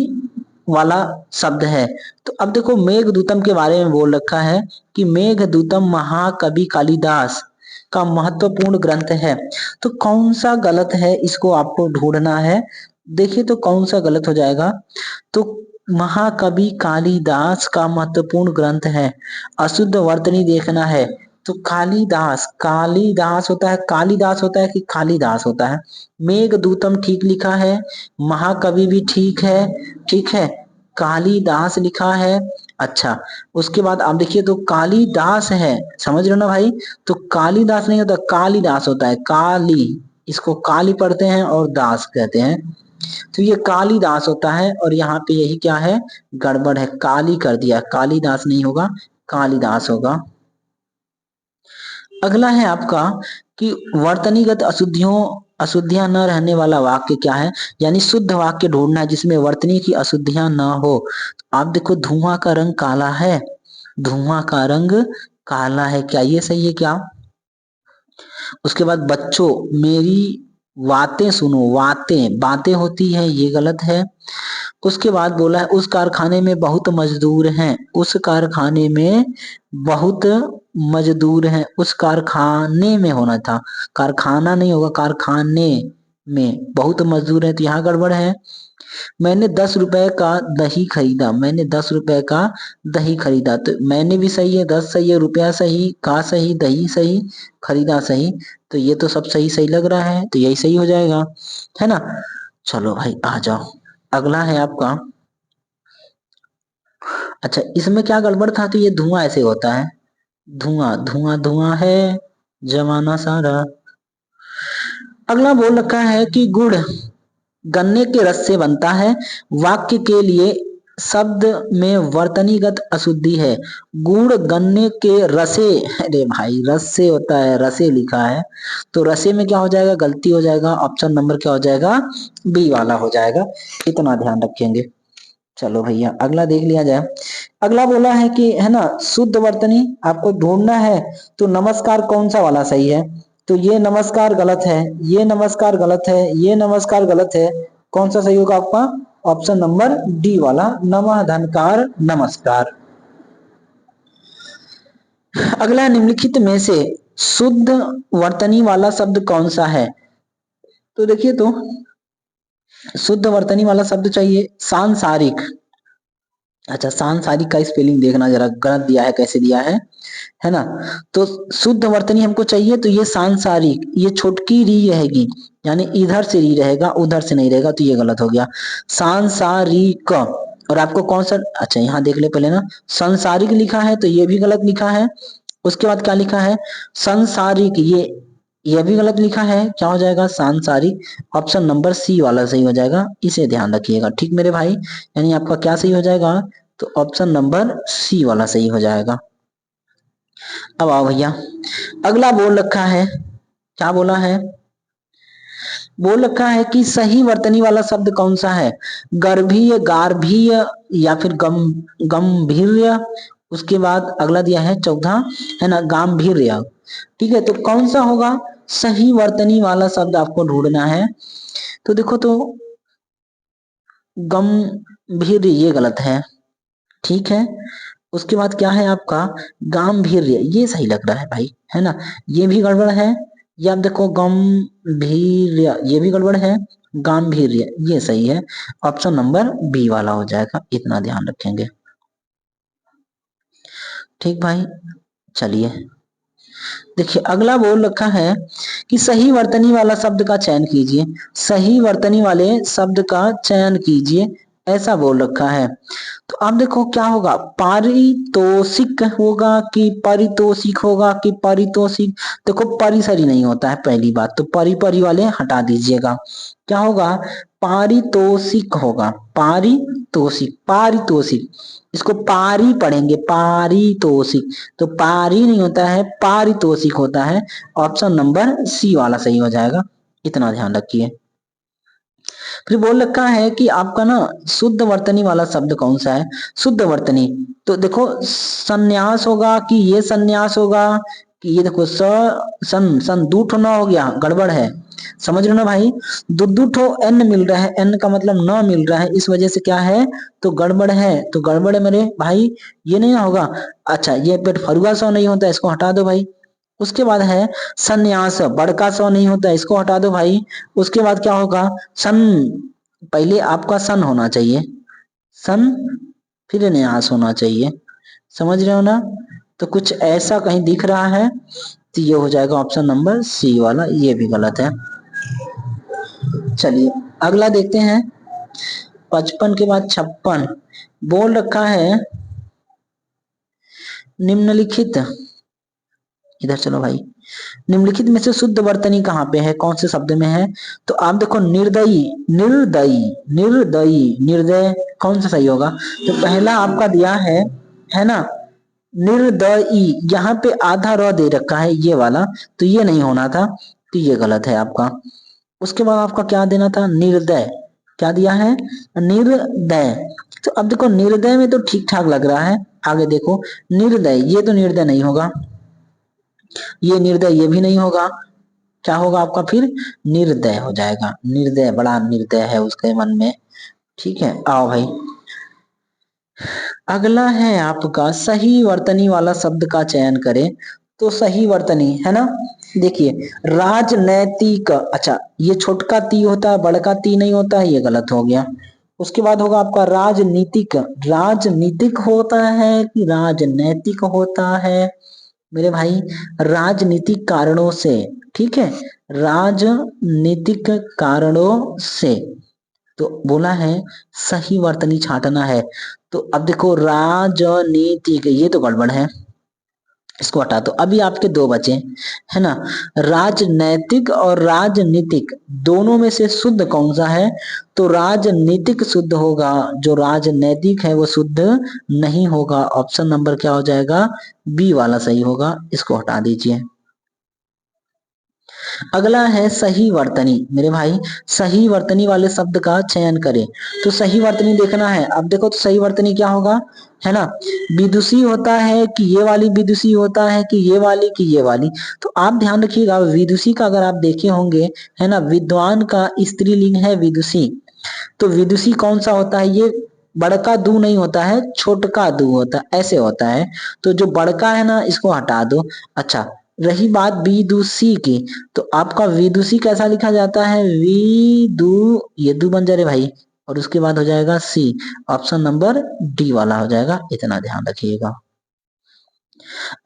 वाला शब्द है। तो अब देखो मेघदूतम के बारे में बोल रखा है कि मेघदूतम महाकवि कालिदास का महत्वपूर्ण ग्रंथ है, तो कौन सा गलत है इसको आपको ढूंढना है। देखिए तो कौन सा गलत हो जाएगा, तो महाकवि कालिदास का महत्वपूर्ण ग्रंथ है, अशुद्ध वर्तनी देखना है, तो कालिदास, कालिदास होता है, कालिदास होता है कि कालिदास होता है। मेघदूतम ठीक लिखा है, महाकवि भी ठीक है, ठीक है, कालिदास लिखा है। अच्छा, उसके बाद आप देखिए तो कालिदास है, समझ रहे हो ना भाई, तो कालिदास नहीं होता, कालिदास होता है, काली, इसको काली पढ़ते हैं और दास कहते हैं, तो ये कालिदास होता है। और यहाँ पे यही क्या है, गड़बड़ है, काली कर दिया, कालिदास नहीं होगा, कालिदास होगा। अगला है आपका कि वर्तनीगत अशुद्धियां न रहने वाला वाक्य क्या है, यानी शुद्ध वाक्य ढूंढना है जिसमें वर्तनी की अशुद्धियां न हो। तो आप देखो धुआं का रंग काला है, धुआं का रंग काला है, क्या ये सही है क्या? उसके बाद बच्चों मेरी बातें सुनो, बातें बातें होती है, ये गलत है। उसके बाद बोला है उस कारखाने में बहुत मजदूर हैं, उस कारखाने में बहुत मजदूर हैं, उस कारखाने में होना था, कारखाना नहीं होगा, कारखाने में बहुत मजदूर हैं, तो यहाँ गड़बड़ है। मैंने 10 रुपए का दही खरीदा, मैंने 10 रुपए का दही खरीदा, तो मैंने भी सही है, 10 सही है, रुपया सही, का सही, दही सही, खरीदा सही, तो ये तो सब सही सही लग रहा है, तो यही सही हो जाएगा, है ना। चलो भाई आ जाओ, अगला है आपका। अच्छा, इसमें क्या गड़बड़ था, तो ये धुआं ऐसे होता है, धुआं धुआं धुआं है जमाना सारा। अगला बोल रखा है कि गुड़ गन्ने के रस से बनता है, वाक्य के लिए शब्द में वर्तनीगत अशुद्धि है, गुड़ गन्ने के रसे, अरे भाई रस से होता है, रसे लिखा है, तो रसे में क्या हो जाएगा, गलती हो जाएगा, ऑप्शन नंबर क्या हो जाएगा, बी वाला हो जाएगा, इतना ध्यान रखेंगे। चलो भैया अगला देख लिया जाए। अगला बोला है कि है ना, शुद्ध वर्तनी आपको ढूंढना है, तो नमस्कार कौन सा वाला सही है, तो ये नमस्कार गलत है, ये नमस्कार गलत है, ये नमस्कार गलत है, कौन सा सही होगा आपका, ऑप्शन नंबर डी वाला, नमः धनकार नमस्कार। अगला निम्नलिखित में से शुद्ध वर्तनी वाला शब्द कौन सा है, तो देखिए तो शुद्ध वर्तनी वाला शब्द चाहिए सांसारिक। अच्छा, सांसारिक का स्पेलिंग देखना जरा, गलत दिया है, कैसे दिया है ना। तो शुद्ध वर्तनी हमको चाहिए, तो ये सांसारिक, ये छोटकी री रहेगी, यानी इधर से री रहेगा, उधर से नहीं रहेगा, तो ये गलत हो गया, सांसारिक। और आपको कौन सा, अच्छा यहाँ देख ले पहले ना, संसारिक लिखा है, तो ये भी गलत लिखा है। उसके बाद क्या लिखा है, संसारिक, ये भी गलत लिखा है, क्या हो जाएगा, सांसारिक, ऑप्शन नंबर सी वाला सही हो जाएगा, इसे ध्यान रखिएगा, ठीक मेरे भाई, यानी आपका क्या सही हो जाएगा, तो ऑप्शन नंबर सी वाला सही हो जाएगा। अब आओ भैया, अगला बोल रखा है, क्या बोला है, बोल रखा है कि सही वर्तनी वाला शब्द कौन सा है, गर्भीय, गार्भीय, या फिर गंभीर्य। उसके बाद अगला दिया है चौथा, है ना, गांभीर्य, ठीक है, तो कौन सा होगा सही वर्तनी वाला शब्द आपको ढूंढना है, तो देखो तो गंभीर्य ये गलत है, ठीक है। उसके बाद क्या है आपका गांभीर्य, ये सही लग रहा है भाई, है ना, ये भी गड़बड़ है, ये आप देखो गंभीर्य, ये भी गड़बड़ है, गांभीर्य ये सही है, ऑप्शन नंबर बी वाला हो जाएगा, इतना ध्यान रखेंगे, ठीक भाई। चलिए देखिए अगला बोल रखा है कि सही वर्तनी वाला शब्द का चयन कीजिए, सही वर्तनी वाले शब्द का चयन कीजिए, ऐसा बोल रखा है। तो आप देखो क्या होगा, पारितोषिक होगा कि पारितोषिक होगा कि पारितोषिक, देखो परिसरी नहीं होता है पहली बात, तो परी परी वाले हटा दीजिएगा, क्या होगा, पारितोषिक होगा, पारितोषिक, पारितोषिक, इसको पारी पढ़ेंगे, पारितोषिक, तो पारी नहीं होता है, पारितोषिक होता है, ऑप्शन नंबर सी वाला सही हो जाएगा, इतना ध्यान रखिए। फिर बोल रखा है कि आपका ना शुद्ध वर्तनी वाला शब्द कौन सा है, शुद्ध वर्तनी, तो देखो संन्यास होगा कि ये संन्यास होगा, कि ये देखो सन दू ठो ना हो गया, गड़बड़ है, समझ रहे हो ना भाई, दो ठो एन मिल रहा है, एन का मतलब न मिल रहा है, इस वजह से क्या है, तो गड़बड़ है, तो गड़बड़ है मेरे भाई, ये नहीं होगा। अच्छा, ये पेट फरुआ सौ नहीं होता, इसको हटा दो भाई। उसके बाद है संन्यास, बड़का सौ नहीं होता, इसको हटा दो भाई। उसके बाद क्या होगा, सन, पहले आपका सन होना चाहिए, सन, फिर न्यास होना चाहिए, समझ रहे हो ना, तो कुछ ऐसा कहीं दिख रहा है, तो ये हो जाएगा ऑप्शन नंबर सी वाला, ये भी गलत है। चलिए अगला देखते हैं। 55 के बाद 56 बोल रखा है निम्नलिखित, इधर चलो भाई, निम्नलिखित में से शुद्ध वर्तनी कहाँ पे है, कौन से शब्द में है? तो आप देखो निर्दयी, निर्दयी, निर्दयी, निर्दय कौन सा सही होगा? तो पहला आपका दिया है ना, निर्दयी, यहाँ पे आधा र दे रखा है ये वाला, तो ये नहीं होना था, तो ये गलत है आपका। उसके बाद आपका क्या देना था? निर्दय, क्या दिया है? निर्दय। तो अब देखो निर्दय में तो ठीक ठाक लग रहा है, आगे देखो निर्दय, ये तो निर्दय नहीं होगा, ये निर्दय ये भी नहीं होगा, क्या होगा आपका फिर? निर्दय हो जाएगा, निर्दय, बड़ा निर्दय है उसके मन में। ठीक है, आओ भाई अगला है आपका सही वर्तनी वाला शब्द का चयन करें। तो सही वर्तनी है ना, देखिए राजनैतिक, अच्छा ये छोटका ती होता है, बड़का ती नहीं होता है, ये गलत हो गया। उसके बाद होगा आपका राजनीतिक, राजनीतिक होता है कि राजनैतिक होता है मेरे भाई? राजनीतिक कारणों से, ठीक है, राजनीतिक कारणों से, तो बोला है सही वर्तनी छांटना है। तो अब देखो राजनीतिक, ये तो गड़बड़ है, इसको हटा दो। अभी आपके दो बचे है ना, राजनैतिक और राजनीतिक, दोनों में से शुद्ध कौन सा है? तो राजनीतिक शुद्ध होगा, जो राजनैतिक है वो शुद्ध नहीं होगा। ऑप्शन नंबर क्या हो जाएगा? बी वाला सही होगा, इसको हटा दीजिए। अगला है सही वर्तनी मेरे भाई, सही वर्तनी वाले शब्द का चयन करें। तो सही वर्तनी देखना है, अब देखो तो सही वर्तनी क्या होगा, है ना, विदुषी होता है कि ये वाली विदुषी होता है कि ये वाली कि ये वाली? तो आप ध्यान रखिएगा, विदुषी का अगर आप देखे होंगे, है ना, विद्वान का स्त्रीलिंग है विदुषी, तो विदुषी कौन सा होता है? ये बड़का दू नहीं होता है, छोटका दू होता है, ऐसे होता है। तो जो बड़का है ना, इसको हटा दो। अच्छा, रही बात विदुषी की, तो आपका विदुषी कैसा लिखा जाता है? विदु, ये दू बन जा रहे भाई, और उसके बाद हो जाएगा सी, ऑप्शन नंबर डी वाला हो जाएगा, इतना ध्यान रखिएगा।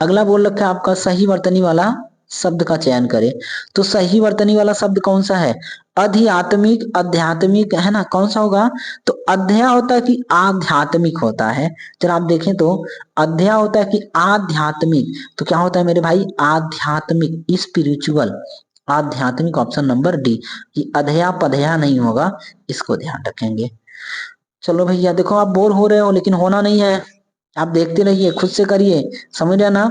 अगला बोल रखा है आपका सही वर्तनी वाला शब्द का चयन करें। तो सही वर्तनी वाला शब्द कौन सा है? आध्यात्मिक, आध्यात्मिक है ना, कौन सा होगा? तो अध्या होता है कि आध्यात्मिक होता है? जरा आप देखें तो अध्या होता है कि आध्यात्मिक, तो क्या होता है मेरे भाई? आध्यात्मिक, स्पिरिचुअल, आध्यात्मिक, ऑप्शन नंबर डी। ये अधया पधया नहीं होगा, इसको ध्यान रखेंगे। चलो भैया देखो आप बोर हो रहे हो, लेकिन होना नहीं है, आप देखते रहिए, खुद से करिए, समझ रहे ना,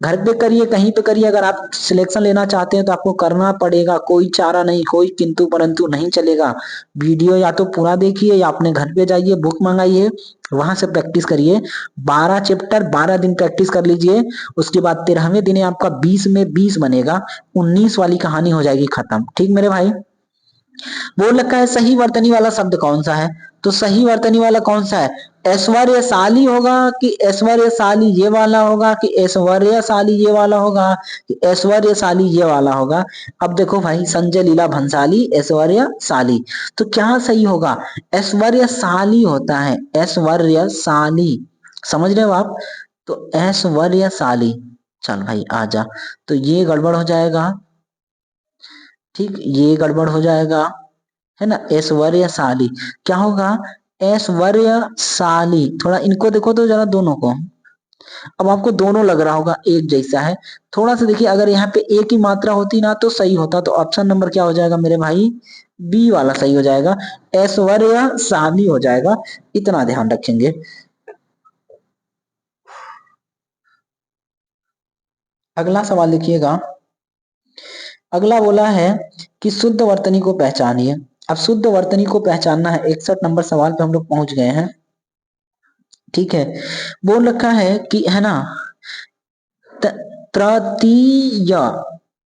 घर पे करिए, कहीं पे करिए, अगर आप सिलेक्शन लेना चाहते हैं तो आपको करना पड़ेगा, कोई चारा नहीं, कोई किंतु परंतु नहीं चलेगा। वीडियो या तो पूरा देखिए या अपने घर पे जाइए, बुक मंगाइए, वहां से प्रैक्टिस करिए। 12 चैप्टर 12 दिन प्रैक्टिस कर लीजिए, उसके बाद 13वें दिन आपका 20 में 20 बनेगा, 19 वाली कहानी हो जाएगी खत्म। ठीक मेरे भाई, बोल रखा है सही वर्तनी वाला शब्द कौन सा है? तो सही वर्तनी वाला कौन सा है? ऐश्वर्यशाली होगा कि ऐश्वर्यशाली ये वाला होगा कि ऐश्वर्यशाली ये वाला होगा कि ऐश्वर्यशाली ये वाला होगा? अब देखो भाई, संजय लीला भंसाली, ऐश्वर्यशाली, तो क्या सही होगा? ऐश्वर्यशाली होता है, ऐश्वर्यशाली, समझ रहे हो आप? तो ऐश्वर्यशाली, चल भाई आजा, तो ये गड़बड़ हो जाएगा, ठीक, ये गड़बड़ हो जाएगा, है ना, ऐश्वर्यशाली, क्या होगा? ऐश्वर्यशाली। थोड़ा इनको देखो तो जरा दोनों को, अब आपको दोनों लग रहा होगा एक जैसा है, थोड़ा सा देखिए, अगर यहाँ पे एक ही मात्रा होती ना तो सही होता, तो ऑप्शन नंबर क्या हो जाएगा मेरे भाई? बी वाला सही हो जाएगा, ऐश्वर्यशाली हो जाएगा, इतना ध्यान रखेंगे। अगला सवाल लिखिएगा। अगला बोला है कि शुद्ध वर्तनी को पहचानिए। अब शुद्ध वर्तनी को पहचानना है, 61 नंबर सवाल पे हम लोग पहुंच गए हैं। ठीक है, बोल रखा है कि, है ना, तृतीय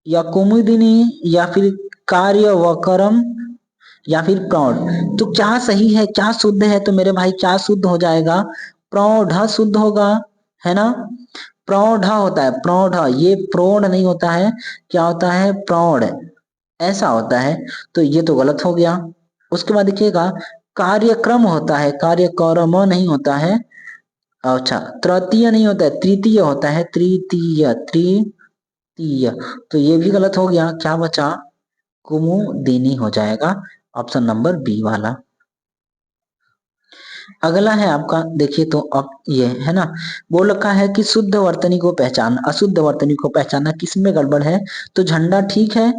या कुमुदिनी या फिर कार्य वक्रम या फिर प्रौढ़, तो क्या सही है, क्या शुद्ध है? तो मेरे भाई क्या शुद्ध हो जाएगा? प्रौढ़ शुद्ध होगा, है ना, प्रौढ़ होता है, प्रौढ़, ये प्रौढ़ नहीं होता है, क्या होता है? प्रौढ़, ऐसा होता है, तो ये तो गलत हो गया। उसके बाद देखिएगा कार्यक्रम होता है, कार्यक्रम नहीं होता है, अच्छा, तृतीय नहीं होता है, तृतीय होता है, तृतीय तृतीय। तो ये भी गलत हो गया, क्या बचा? कुमुदिनी हो जाएगा ऑप्शन नंबर बी वाला। अगला है आपका, देखिए तो अब ये है ना, बोल रखा है कि शुद्ध वर्तनी को पहचान, अशुद्ध वर्तनी को पहचानना, किसमें गड़बड़ है? तो झंडा ठीक है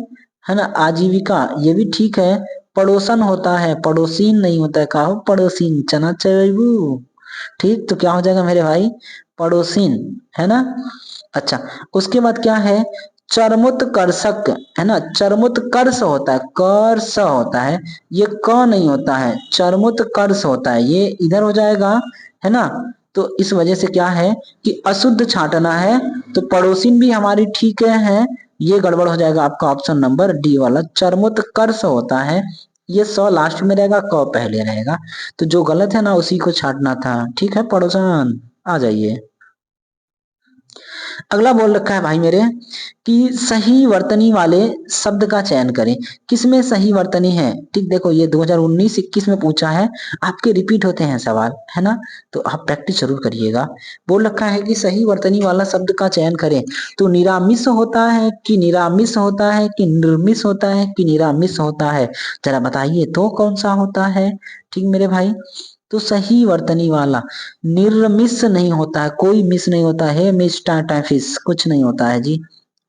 ना, आजीविका ये भी ठीक है, पड़ोसन होता है, पड़ोसीन नहीं होता है, कहा पड़ोसीन, चना चबू, ठीक, तो क्या हो जाएगा मेरे भाई? पड़ोसीन, है ना। अच्छा, उसके बाद क्या है? चरमोत्कर्षक, है ना, चरमोत्कर्ष होता है, कर्ष होता है, ये क नहीं होता है, चरमोत्कर्ष होता है, ये इधर हो जाएगा, है ना। तो इस वजह से क्या है कि अशुद्ध छांटना है, तो पड़ोसिन भी हमारी ठीक है, ये गड़बड़ हो जाएगा आपका ऑप्शन नंबर डी वाला, चरमोत्कर्ष होता है, ये स लास्ट में रहेगा, क पहले रहेगा, तो जो गलत है ना उसी को छांटना था, ठीक है पड़ोसन, आ जाइए। अगला बोल रखा है भाई मेरे कि सही वर्तनी वाले शब्द का चयन करें, किसमें सही वर्तनी है? ठीक, देखो ये 2019-21 में पूछा है, आपके रिपीट होते हैं सवाल, है ना, तो आप प्रैक्टिस जरूर करिएगा। बोल रखा है कि सही वर्तनी वाला शब्द का चयन करें, तो निरामिष होता है कि निरामिष होता है कि निर्मिष होता है कि निरामिष होता है, जरा बताइए तो कौन सा होता है? ठीक मेरे भाई, तो सही वर्तनी वाला निर्मिस नहीं होता है, कोई मिस नहीं होता है, मिस टाटा फिश कुछ नहीं होता है जी,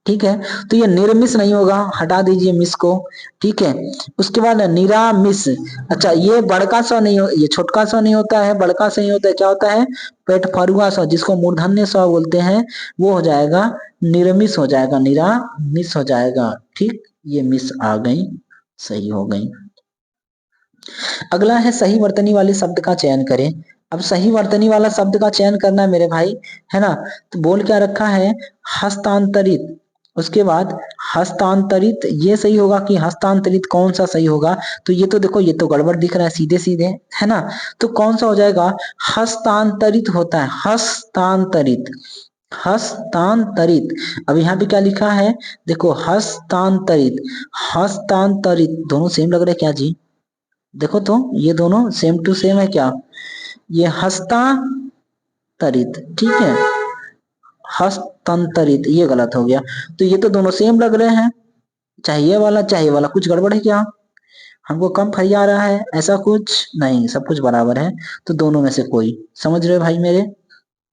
ठीक है, तो ये निर्मिस नहीं होगा, हटा दीजिए मिस को, ठीक है। उसके बाद निरामिस, अच्छा ये बड़का सा नहीं हो, ये छोटका सा नहीं होता है, बड़का सा नहीं होता है, क्या होता है? पेट फरुआ सा, जिसको मूर्धन्य सा बोलते हैं, वो हो जाएगा निर्मिस, हो जाएगा निरामिस हो जाएगा, ठीक, ये मिस आ गई, सही हो गई। अगला है सही वर्तनी वाले शब्द का चयन करें, अब सही वर्तनी वाला शब्द का चयन करना है मेरे भाई, है ना, तो बोल क्या रखा है? हस्तांतरित, उसके बाद हस्तांतरित, ये सही होगा कि हस्तांतरित, कौन सा सही होगा? तो ये तो देखो, ये तो गड़बड़ दिख रहा है सीधे सीधे, है ना, तो कौन सा हो जाएगा? हस्तांतरित होता है, हस्तांतरित, हस्तांतरित। अब यहाँ पे क्या लिखा है? देखो हस्तांतरित, हस्तांतरित दोनों सेम लग रहे हैं क्या जी? देखो तो ये दोनों सेम टू सेम है क्या? ये हस्तांतरित, ठीक है, हस्तांतरित ये गलत हो गया, तो ये तो दोनों सेम लग रहे हैं, चाहे ये वाला कुछ गड़बड़ है क्या? हमको कम फरिया रहा है, ऐसा कुछ नहीं, सब कुछ बराबर है, तो दोनों में से कोई, समझ रहे हो भाई मेरे,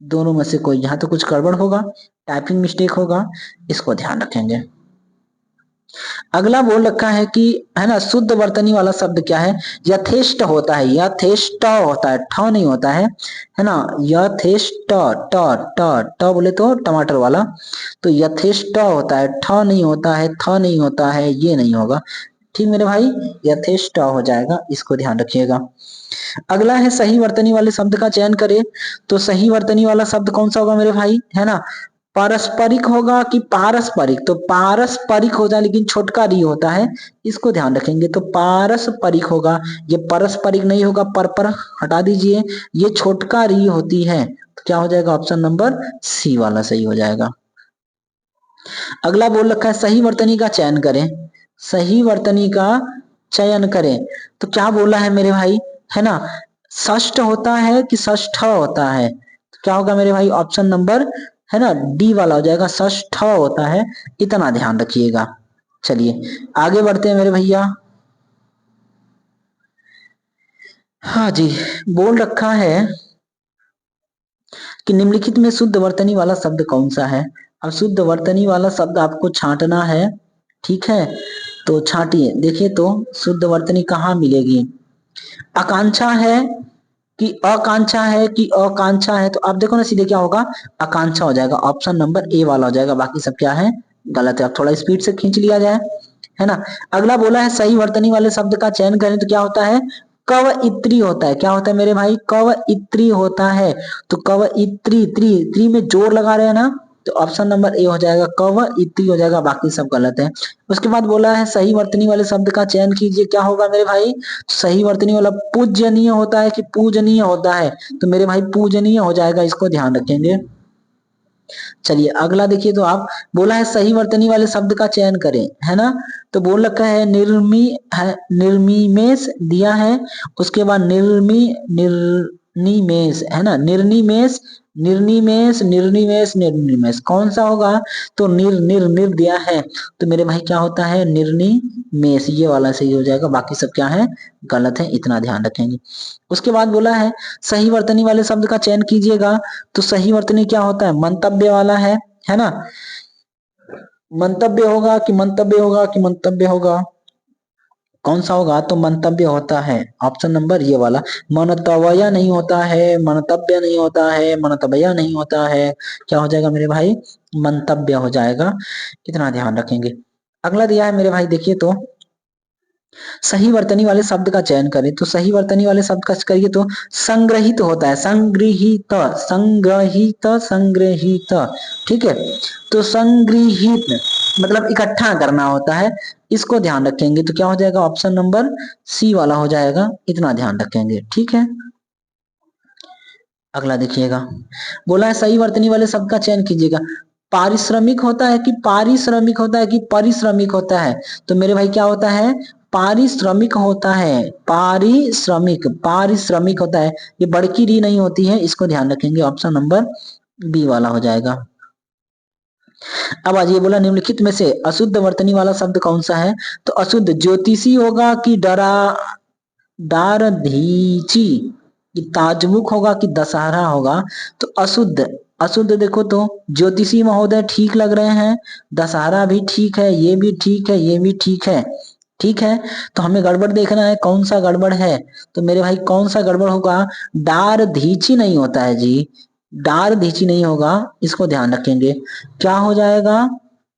दोनों में से कोई, यहाँ तो कुछ गड़बड़ होगा, टाइपिंग मिस्टेक होगा, इसको ध्यान रखेंगे। अगला बोल रखा है कि, है ना, शुद्ध वर्तनी वाला शब्द क्या है? यथेष्ट होता है, यथेष्ट होता है, ठ नहीं होता है ना, यथेष्ट, ट ट ट बोले तो टमाटर वाला, तो यथेष्ट होता है, ठ नहीं होता है, थ नहीं होता है, ये नहीं होगा, ठीक मेरे भाई, यथेष्ट हो जाएगा, इसको ध्यान रखिएगा। अगला है सही वर्तनी वाले शब्द का चयन करें, तो सही वर्तनी वाला शब्द कौन सा होगा मेरे भाई, है ना, पारस्परिक होगा कि पारस्परिक? तो पारस्परिक हो जाए, लेकिन छोटका री होता है, इसको ध्यान रखेंगे, तो पारस्परिक होगा, ये परस्परिक नहीं होगा, पर हटा दीजिए, ये छोटका री होती है, तो क्या हो जाएगा? ऑप्शन नंबर सी वाला सही हो जाएगा। अगला बोल रखा है सही वर्तनी का चयन करें, सही वर्तनी का चयन करें, तो क्या बोला है मेरे भाई, है ना, षष्ठ होता है कि षष्ठ होता है? तो क्या होगा मेरे भाई? ऑप्शन नंबर, है ना, डी वाला हो जाएगा, षष्ठ होता है, इतना ध्यान रखिएगा। चलिए आगे बढ़ते हैं मेरे भैया। हाँ जी, बोल रखा है कि निम्नलिखित में शुद्ध वर्तनी वाला शब्द कौन सा है? अब शुद्ध वर्तनी वाला शब्द आपको छांटना है, ठीक है, तो छांटिए, देखिए तो शुद्ध वर्तनी कहाँ मिलेगी? आकांक्षा है कि आकांक्षा है कि आकांक्षा है, तो आप देखो ना सीधे क्या होगा? आकांक्षा हो जाएगा, ऑप्शन नंबर ए वाला हो जाएगा, बाकी सब क्या है? गलत है। अब थोड़ा स्पीड से खींच लिया जाए, है ना। अगला बोला है सही वर्तनी वाले शब्द का चयन करें, तो क्या होता है? कव इत्री होता है, क्या होता है मेरे भाई? कव इत्री होता है, तो कव इत्री, त्री त्री में जोर लगा रहे हैं ना, तो ऑप्शन नंबर ए हो जाएगा, कव इत्री हो जाएगा, बाकी सब गलत है। उसके बाद बोला है सही वर्तनी वाले शब्द का चयन कीजिए, क्या होगा मेरे भाई? सही वर्तनी वाला पूजनीय होता है कि पूजनीय होता है? तो मेरे भाई पूजनीय हो जाएगा, इसको ध्यान रखेंगे। चलिए अगला देखिए तो आप, बोला है सही वर्तनी वाले शब्द का चयन करें, है ना, तो बोल रखा है निर्मी है, निर्मिमेश दिया है, उसके बाद निर्मी, निमेष है ना, निर्निमेष निर्निमेष निर्निमेष निर्निमेष कौन सा होगा? तो निर निर निर दिया है तो मेरे भाई क्या होता है? निर्निमेष, ये वाला सही हो जाएगा, बाकी सब क्या है? गलत है, इतना ध्यान रखेंगे। उसके बाद बोला है सही वर्तनी वाले शब्द का चयन कीजिएगा। तो सही वर्तनी क्या होता है? मंतव्य वाला है ना, मंतव्य होगा कि मंतव्य होगा कि मंतव्य होगा, कौन सा होगा? तो मंतव्य होता है, ऑप्शन नंबर ये वाला। मनतव्य नहीं होता है, मंतव्य नहीं होता है, मंतव्य नहीं होता है, क्या हो जाएगा मेरे भाई? मंतव्य हो जाएगा, कितना ध्यान रखेंगे। अगला दिया है मेरे भाई, देखिए तो सही वर्तनी वाले शब्द का चयन करें। तो सही वर्तनी वाले शब्द का करिए तो संग्रहित होता है, संग्रहित संग्रहित संग्रहित, ठीक है। तो संग्रहित मतलब इकट्ठा करना होता है, इसको ध्यान रखेंगे। तो क्या हो जाएगा? ऑप्शन नंबर सी वाला हो जाएगा, इतना ध्यान रखेंगे, ठीक है। अगला देखिएगा, बोला है सही वर्तनी वाले शब्द का चयन कीजिएगा। पारिश्रमिक होता है कि पारिश्रमिक होता है कि परिश्रमिक होता है? तो मेरे भाई क्या होता है? पारिश्रमिक होता है, पारिश्रमिक पारिश्रमिक होता है, ये बड़की री नहीं होती है, इसको ध्यान रखेंगे, ऑप्शन नंबर बी वाला हो जाएगा। अब आज ये बोला निम्नलिखित में से अशुद्ध वर्तनी वाला शब्द कौन सा है? तो अशुद्ध ज्योतिषी होगा कि डरा डारधीची, कि ताजमुख होगा कि दशहरा होगा? तो अशुद्ध अशुद्ध देखो तो ज्योतिषी महोदय ठीक लग रहे हैं, दशहरा भी ठीक है, ये भी ठीक है, ये भी ठीक है, ठीक है। तो हमें गड़बड़ देखना है, कौन सा गड़बड़ है? तो मेरे भाई कौन सा गड़बड़ होगा? डार धीची नहीं होता है जी, डार धीची नहीं होगा, इसको ध्यान रखेंगे। क्या हो जाएगा?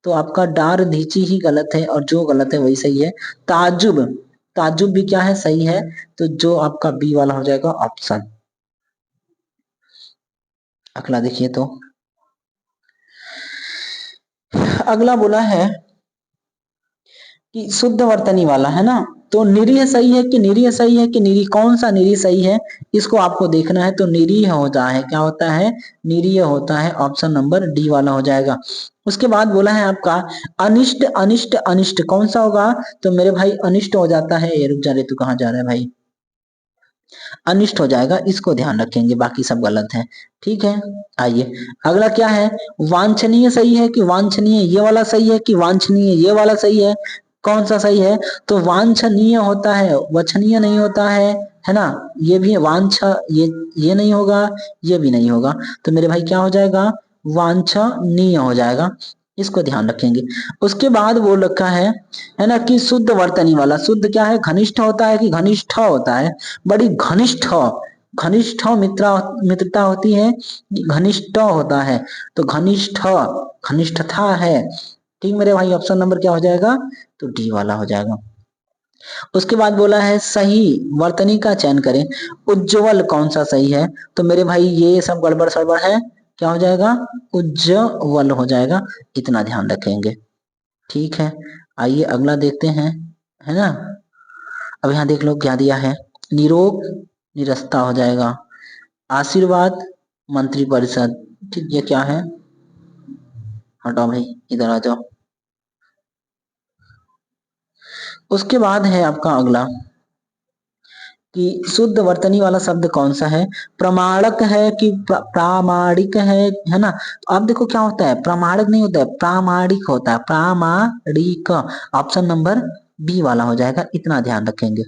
तो आपका डार धीची ही गलत है, और जो गलत है वही सही है। ताजुब, ताजुब भी क्या है? सही है। तो जो आपका बी वाला हो जाएगा ऑप्शन। अगला देखिए तो अगला बोला है कि शुद्ध वर्तनी वाला है ना, तो निरीह सही है कि निरीह सही है कि निरीह, कौन सा निरीह सही है? इसको आपको देखना है। तो निरीह होता है, क्या होता है? निरीह होता है, ऑप्शन नंबर डी वाला हो जाएगा। उसके बाद बोला है आपका अनिष्ट अनिष्ट अनिष्ट, कौन सा होगा? तो मेरे भाई अनिष्ट हो जाता है, ये रुक जा रे, तू कहाँ जा रहा है भाई? अनिष्ट हो जाएगा, इसको ध्यान रखेंगे, बाकी सब गलत है, ठीक है। आइए अगला क्या है? वांछनीय सही है कि वांछनीय, ये वाला सही है कि वांछनीय, ये वाला सही है, कौन सा सही है? तो वांछनीय होता है, वचनीय नहीं होता है ना। ये भी वांछ, ये नहीं होगा, ये भी नहीं होगा, तो मेरे भाई क्या हो जाएगा? वांछनीय हो जाएगा, इसको ध्यान रखेंगे। उसके बाद बोल रखा है ना कि शुद्ध वर्तनी वाला, शुद्ध क्या है? घनिष्ठ होता है कि घनिष्ठ होता है? बड़ी घनिष्ठ, घनिष्ठ मित्रता होती है, घनिष्ठ होता है, तो घनिष्ठ घनिष्ठता है, ठीक मेरे भाई। ऑप्शन नंबर क्या हो जाएगा? तो डी वाला हो जाएगा। उसके बाद बोला है सही वर्तनी का चयन करें। उज्ज्वल कौन सा सही है? तो मेरे भाई ये सब गड़बड़ सड़बड़ है, क्या हो जाएगा? उज्ज्वल हो जाएगा, इतना ध्यान रखेंगे, ठीक है। आइए अगला देखते हैं, है ना। अब यहाँ देख लो क्या दिया है, निरोग निरस्ता हो जाएगा, आशीर्वाद मंत्री परिषद, ठीक, ये क्या है? हटाओ भाई, इधर आ जाओ। उसके बाद है आपका अगला कि शुद्ध वर्तनी वाला शब्द कौन सा है? प्रमाणक है कि प्रामाणिक है ना। तो आप देखो क्या होता है, प्रमाणिक नहीं होता है, प्रामाणिक होता है, प्रामाणिक, ऑप्शन नंबर बी वाला हो जाएगा, इतना ध्यान रखेंगे।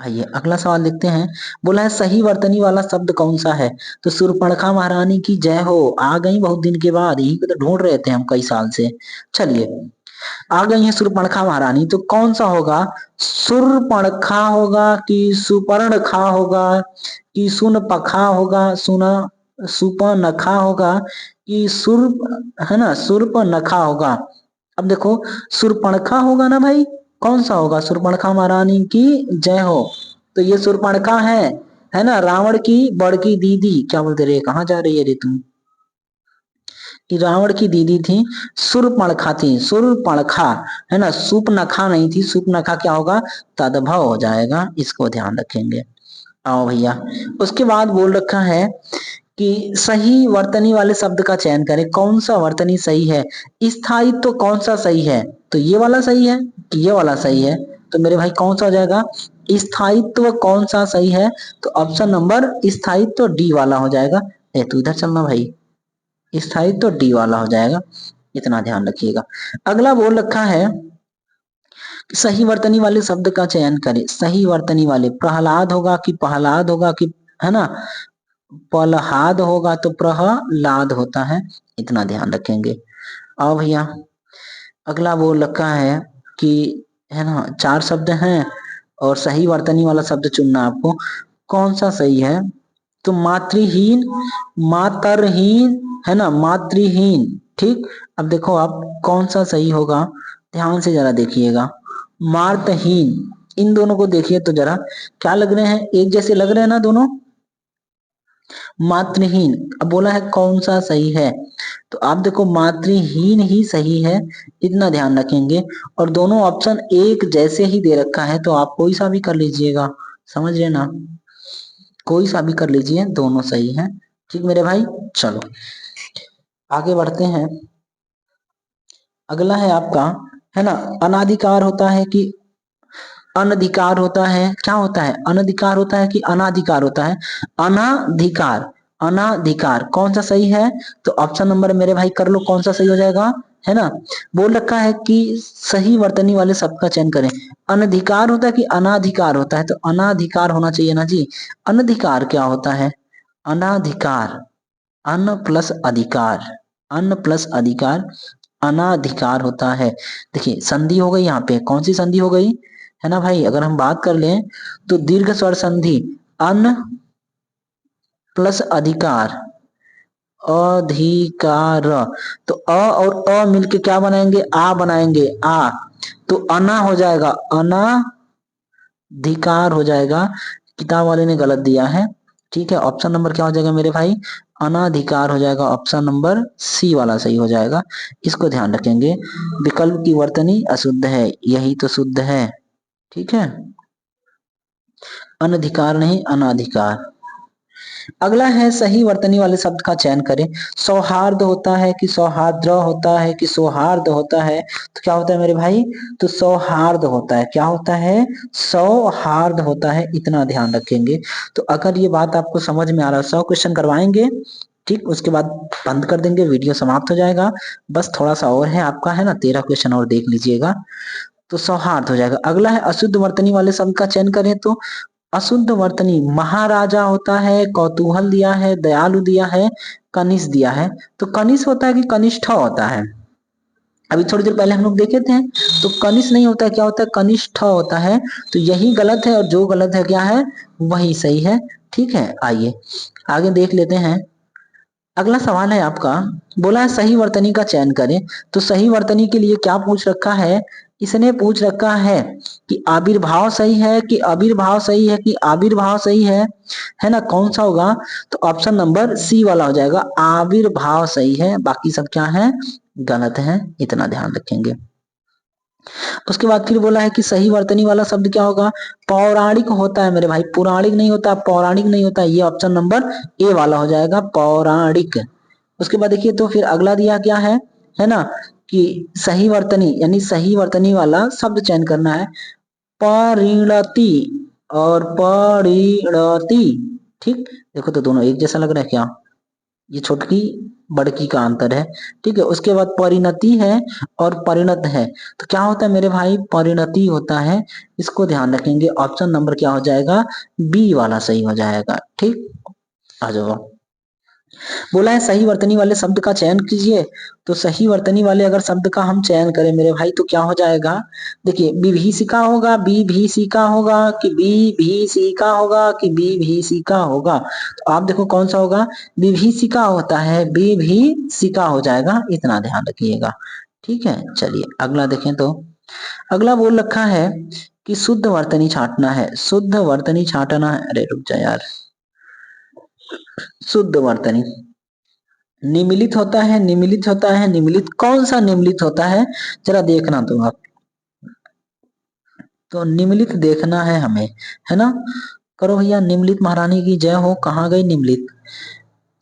आइए अगला सवाल देखते हैं, बोला है सही वर्तनी वाला शब्द कौन सा है? तो शूर्पणखा महारानी की जय हो आ गई बहुत दिन के बाद, यही को तो ढूंढ रहे थे हम कई साल से। चलिए आ गई है शूर्पणखा महारानी, तो कौन सा होगा? शूर्पणखा होगा कि सुपर्णखा होगा कि सुनपखा होगा, सुना सुपनखा होगा कि सुर्प, है ना, सुर्पनखा होगा? अब देखो शूर्पणखा होगा ना भाई, कौन सा होगा? शूर्पणखा महारानी की जय हो, तो ये शूर्पणखा है ना, रावण की बड़की दीदी, क्या बोलते रे, कहाँ जा रही है रे तुम? कि रावण की दीदी थी, शूर्पणखा थी, शूर्पणखा, है ना, सुपनखा नहीं थी, सुपनखा क्या होगा? तद्भव हो जाएगा, इसको ध्यान रखेंगे। आओ भैया, उसके बाद बोल रखा है कि सही वर्तनी वाले शब्द का चयन करें, कौन सा वर्तनी सही है? स्थायित्व तो कौन सा सही है? तो ये वाला सही है कि ये वाला सही है? तो मेरे भाई कौन सा हो जाएगा? स्थायित्व कौन सा सही है? तो ऑप्शन नंबर स्थायित्व डी वाला हो जाएगा। तू इधर चलना भाई, स्थायित्व डी वाला हो जाएगा, इतना ध्यान रखिएगा। अगला बोल रखा है सही वर्तनी वाले शब्द का चयन करें। सही वर्तनी वाले, प्रहलाद होगा कि पहलाद होगा कि, है ना, पलहाद होगा तो प्रहलाद होता है, इतना ध्यान रखेंगे। और भैया अगला बोल रखा है कि, है ना, 4 शब्द हैं और सही वर्तनी वाला शब्द चुनना आपको, कौन सा सही है? तो मातृहीन, मातरहीन, है ना, मातृहीन। ठीक, अब देखो आप कौन सा सही होगा, ध्यान से जरा देखिएगा। मार्तहीन, इन दोनों को देखिए तो जरा क्या लग रहे हैं, एक जैसे लग रहे हैं ना दोनों। मातृहीन, अब बोला है कौन सा सही है, तो आप देखो मातृहीन ही सही है, इतना ध्यान रखेंगे। और दोनों ऑप्शन एक जैसे ही दे रखा है तो आप कोई सा भी कर लीजिएगा, समझ रहे ना, कोई सा भी कर लीजिए, दोनों सही है। ठीक मेरे भाई, चलो आगे बढ़ते हैं। अगला है आपका, है ना, अनाधिकार होता है कि अनधिकार होता है? क्या होता है, अनधिकार होता है कि अनाधिकार होता है? अनाधिकार, अनाधिकार कौन सा सही है? तो ऑप्शन नंबर मेरे भाई कर लो, कौन सा सही हो जाएगा, है ना। बोल रखा है कि सही वर्तनी वाले शब्द का चयन करें। अनधिकार होता है कि अनाधिकार होता है? तो अनाधिकार होना चाहिए ना जी। अनधिकार क्या होता है? अनाधिकार, अन प्लस अधिकार, अन प्लस अधिकार अनाधिकार होता है। देखिए संधि हो गई यहाँ पे, कौन सी संधि हो गई, है ना भाई। अगर हम बात कर लें तो दीर्घ स्वर संधि, अन प्लस अधिकार, अधिकार, तो अ और अ मिलके क्या बनाएंगे, आ बनाएंगे, आ, तो अना हो जाएगा, अनाधिकार हो जाएगा। किताब वाले ने गलत दिया है, ठीक है। ऑप्शन नंबर क्या हो जाएगा मेरे भाई, अनाधिकार हो जाएगा, ऑप्शन नंबर सी वाला सही हो जाएगा, इसको ध्यान रखेंगे। विकल्प की वर्तनी अशुद्ध है, यही तो शुद्ध है, ठीक है, अनधिकार नहीं अनाधिकार। अगला है सही वर्तनी वाले शब्द का चयन करें। सौहार्द होता है कि सौहार्द्र होता है कि सौहार्द होता है? तो क्या होता है मेरे भाई, तो सौहार्द होता है। क्या होता है, सौहार्द होता है, इतना ध्यान रखेंगे। तो अगर ये बात आपको समझ में आ रहा है, 100 क्वेश्चन करवाएंगे, ठीक, उसके बाद बंद कर देंगे, वीडियो समाप्त हो जाएगा। बस थोड़ा सा और है आपका, है ना, 13 क्वेश्चन और देख लीजिएगा तो सौहार्द हो जाएगा। अगला है अशुद्ध वर्तनी वाले शब्द का चयन करें। तो अशुद्ध वर्तनी, महाराजा होता है, कौतूहल दिया है, दयालु दिया है, कनिष्ठ दिया है। तो कनिष्ठ होता है कि कनिष्ठ होता है? अभी थोड़ी देर पहले हम लोग देखे थे, तो कनिष्ठ नहीं होता है, क्या होता है, कनिष्ठ होता है। तो यही गलत है और जो गलत है क्या है, वही सही है, ठीक है। आइए आगे देख लेते हैं। अगला सवाल है आपका, बोला है सही वर्तनी का चयन करें। तो सही वर्तनी के लिए क्या पूछ रखा है, इसने पूछ रखा है कि आविर्भाव सही है कि आविर्भाव सही है कि आविर्भाव सही है ना, कौन सा होगा? तो ऑप्शन नंबर सी वाला हो जाएगा, आविर्भाव सही है, बाकी सब क्या है, गलत है, इतना ध्यान रखेंगे। उसके बाद फिर बोला है कि सही वर्तनी वाला शब्द क्या होगा, पौराणिक होता है मेरे भाई, पुराणिक नहीं होता, पौराणिक नहीं होता, ये ऑप्शन नंबर ए वाला हो जाएगा, पौराणिक। उसके बाद देखिए तो फिर अगला दिया क्या है ना, कि सही वर्तनी यानी सही वर्तनी वाला शब्द चयन करना है, परिणति और परिणति। ठीक, देखो तो दोनों एक जैसा लग रहा है क्या, ये छोटकी बड़की का अंतर है, ठीक है। उसके बाद परिणति है और परिणत है, तो क्या होता है मेरे भाई, परिणति होता है, इसको ध्यान रखेंगे। ऑप्शन नंबर क्या हो जाएगा, बी वाला सही हो जाएगा, ठीक। आ जाओ, बोला है सही वर्तनी वाले शब्द का चयन कीजिए। तो सही वर्तनी वाले अगर शब्द का हम चयन करें मेरे भाई तो क्या हो जाएगा, देखिए विभीषिका होगा, विभीषिका होगा कि विभीषिका होगा कि विभीषिका होगा? तो आप देखो कौन सा होगा, विभीषिका होता है, विभीषिका हो जाएगा, इतना ध्यान रखिएगा, ठीक है। चलिए अगला देखें तो अगला बोल रखा है कि शुद्ध वर्तनी छांटना है, शुद्ध वर्तनी छांटना है। अरे रुक जा यार, शुद्ध वर्तनी निमिलित होता है, निमिलित होता है, निमिलित कौन सा निमिलित होता है, जरा देखना तो आप, तो निमिलित देखना है हमें, है ना। करो भैया, निमिलित महारानी की जय हो, कहाँ गई निमिलित?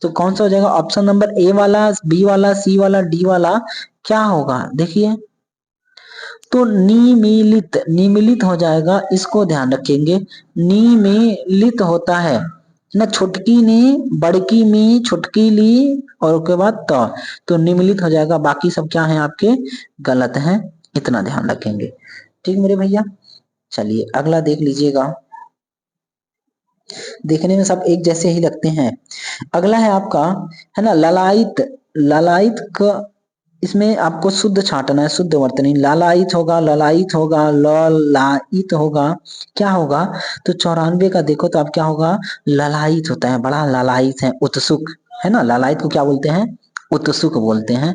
तो कौन सा हो जाएगा, ऑप्शन नंबर ए वाला, बी वाला, सी वाला, डी वाला, क्या होगा देखिए। तो निमीलित, निमीलित हो जाएगा, इसको ध्यान रखेंगे। निमीलित होता है ना, छुटकी नी, बड़की मी, छुटकी ली और उसके बाद तो निमीलित हो जाएगा। बाकी सब क्या है आपके गलत हैं, इतना ध्यान रखेंगे। ठीक मेरे भैया, चलिए अगला देख लीजिएगा। देखने में सब एक जैसे ही लगते हैं। अगला है आपका, है ना, ललायित। ललायित का इसमें आपको शुद्ध छांटना है, शुद्ध वर्तनी। लालायित होगा, ललायित होगा, ललायित होगा, क्या होगा? तो 94 का देखो तो आप क्या होगा? ललायित होता है, बड़ा ललायित है, उत्सुक, है ना। ललायित को क्या बोलते हैं? उत्सुक बोलते हैं।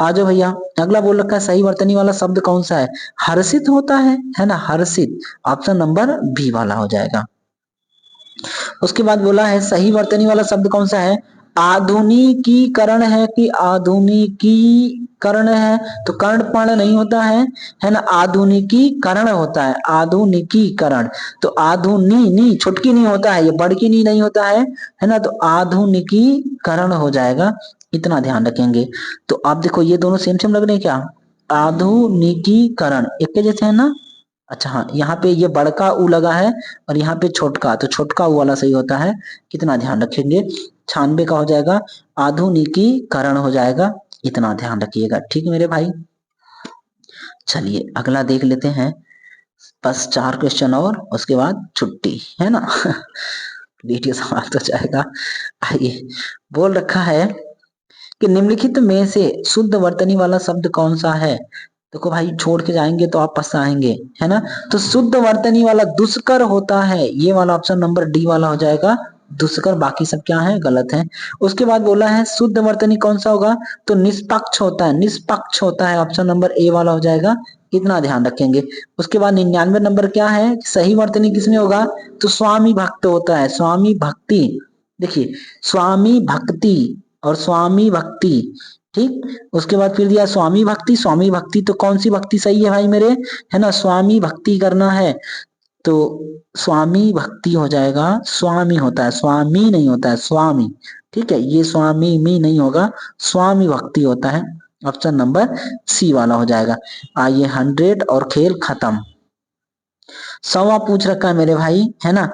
आ जाओ भैया, अगला बोल रखा है सही वर्तनी वाला शब्द कौन सा है? हर्षित होता है ना, हर्षित। ऑप्शन नंबर बी वाला हो जाएगा। उसके बाद बोला है सही वर्तनी वाला शब्द कौन सा है? आधुनिकीकरण है कि आधुनिकीकरण है? तो कर्ण पर्ण नहीं होता है ना, आधुनिकीकरण होता है, आधुनिकीकरण। तो आधुनी नी छुटकी नहीं होता है, ये बड़की नी नहीं होता है ना, तो आधुनिकीकरण हो जाएगा, इतना ध्यान रखेंगे। तो आप देखो ये दोनों सेम सेम लग रहे हैं क्या? आधुनिकीकरण एक के जैसे है ना। अच्छा हाँ, यहाँ पे ये बड़का ऊ लगा है और यहाँ पे छोटका, तो छोटका ऊ वाला सही होता है, कितना ध्यान रखेंगे। 96 का हो जाएगा आधुनिकीकरण हो जाएगा, इतना ध्यान रखिएगा। ठीक मेरे भाई, चलिए अगला देख लेते हैं। बस 4 क्वेश्चन और उसके बाद छुट्टी, है ना। वीडियो समाप्त हो जाएगा। आइए, बोल रखा है कि निम्नलिखित में से शुद्ध वर्तनी वाला शब्द कौन सा है? देखो भाई, छोड़ के जाएंगे तो आप पछताएंगे, है ना। तो शुद्ध वर्तनी वाला दुष्कर होता है, ये वाला ऑप्शन नंबर डी वाला हो जाएगा, दुष्कर। बाकी सब क्या है? गलत है। उसके बाद बोला है शुद्ध वर्तनी कौन सा होगा? तो निष्पक्ष होता है, निष्पक्ष होता है, ऑप्शन नंबर ए वाला हो जाएगा, इतना ध्यान रखेंगे। उसके बाद 99 नंबर क्या है? सही वर्तनी किसमें होगा? तो स्वामी भक्त होता है, स्वामी भक्ति। देखिए, स्वामी भक्ति और स्वामी भक्ति, ठीक। उसके बाद फिर दिया स्वामी भक्ति, स्वामी भक्ति, तो कौन सी भक्ति सही है भाई मेरे? है ना, स्वामी भक्ति करना है, तो स्वामी भक्ति हो जाएगा। स्वामी होता है, स्वामी नहीं होता है, स्वामी। ठीक है, ये स्वामी मी नहीं होगा, स्वामी भक्ति होता है, ऑप्शन नंबर सी वाला हो जाएगा। आइए 100 और खेल खत्म। 100वां पूछ रखा है मेरे भाई, है ना,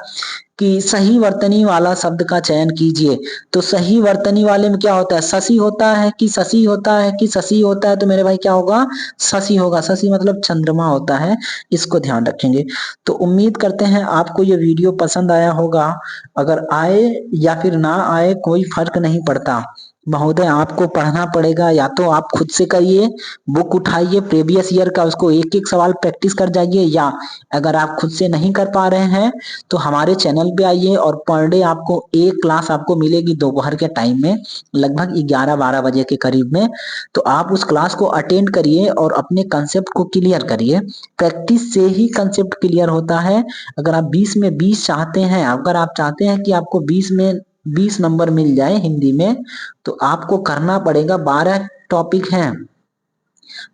कि सही वर्तनी वाला शब्द का चयन कीजिए। तो सही वर्तनी वाले में क्या होता है? शशि होता है कि शशि होता है कि शशि होता है? तो मेरे भाई क्या होगा? शशि होगा। शशि मतलब चंद्रमा होता है, इसको ध्यान रखेंगे। तो उम्मीद करते हैं आपको ये वीडियो पसंद आया होगा। अगर आए या फिर ना आए कोई फर्क नहीं पड़ता महोदय, आपको पढ़ना पड़ेगा, या तो आप खुद से करिए, बुक उठाइए प्रीवियस ईयर का, उसको एक एक सवाल प्रैक्टिस कर जाइए, या अगर आप खुद से नहीं कर पा रहे हैं तो हमारे चैनल पे आइए और पर डे आपको एक क्लास आपको मिलेगी दोपहर के टाइम में, लगभग 11-12 बजे के करीब में। तो आप उस क्लास को अटेंड करिए और अपने कंसेप्ट को क्लियर करिए। प्रैक्टिस से ही कंसेप्ट क्लियर होता है। अगर आप 20 में 20 चाहते हैं, अगर आप चाहते हैं कि आपको 20 में 20 नंबर मिल जाए हिंदी में, तो आपको करना पड़ेगा, 12 टॉपिक हैं,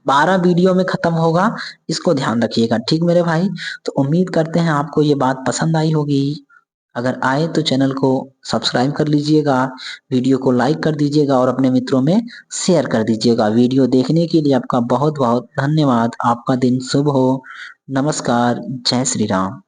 12 वीडियो में खत्म होगा, इसको ध्यान रखिएगा। ठीक मेरे भाई, तो उम्मीद करते हैं आपको ये बात पसंद आई होगी। अगर आए तो चैनल को सब्सक्राइब कर लीजिएगा, वीडियो को लाइक कर दीजिएगा और अपने मित्रों में शेयर कर दीजिएगा। वीडियो देखने के लिए आपका बहुत बहुत धन्यवाद। आपका दिन शुभ हो। नमस्कार, जय श्री राम।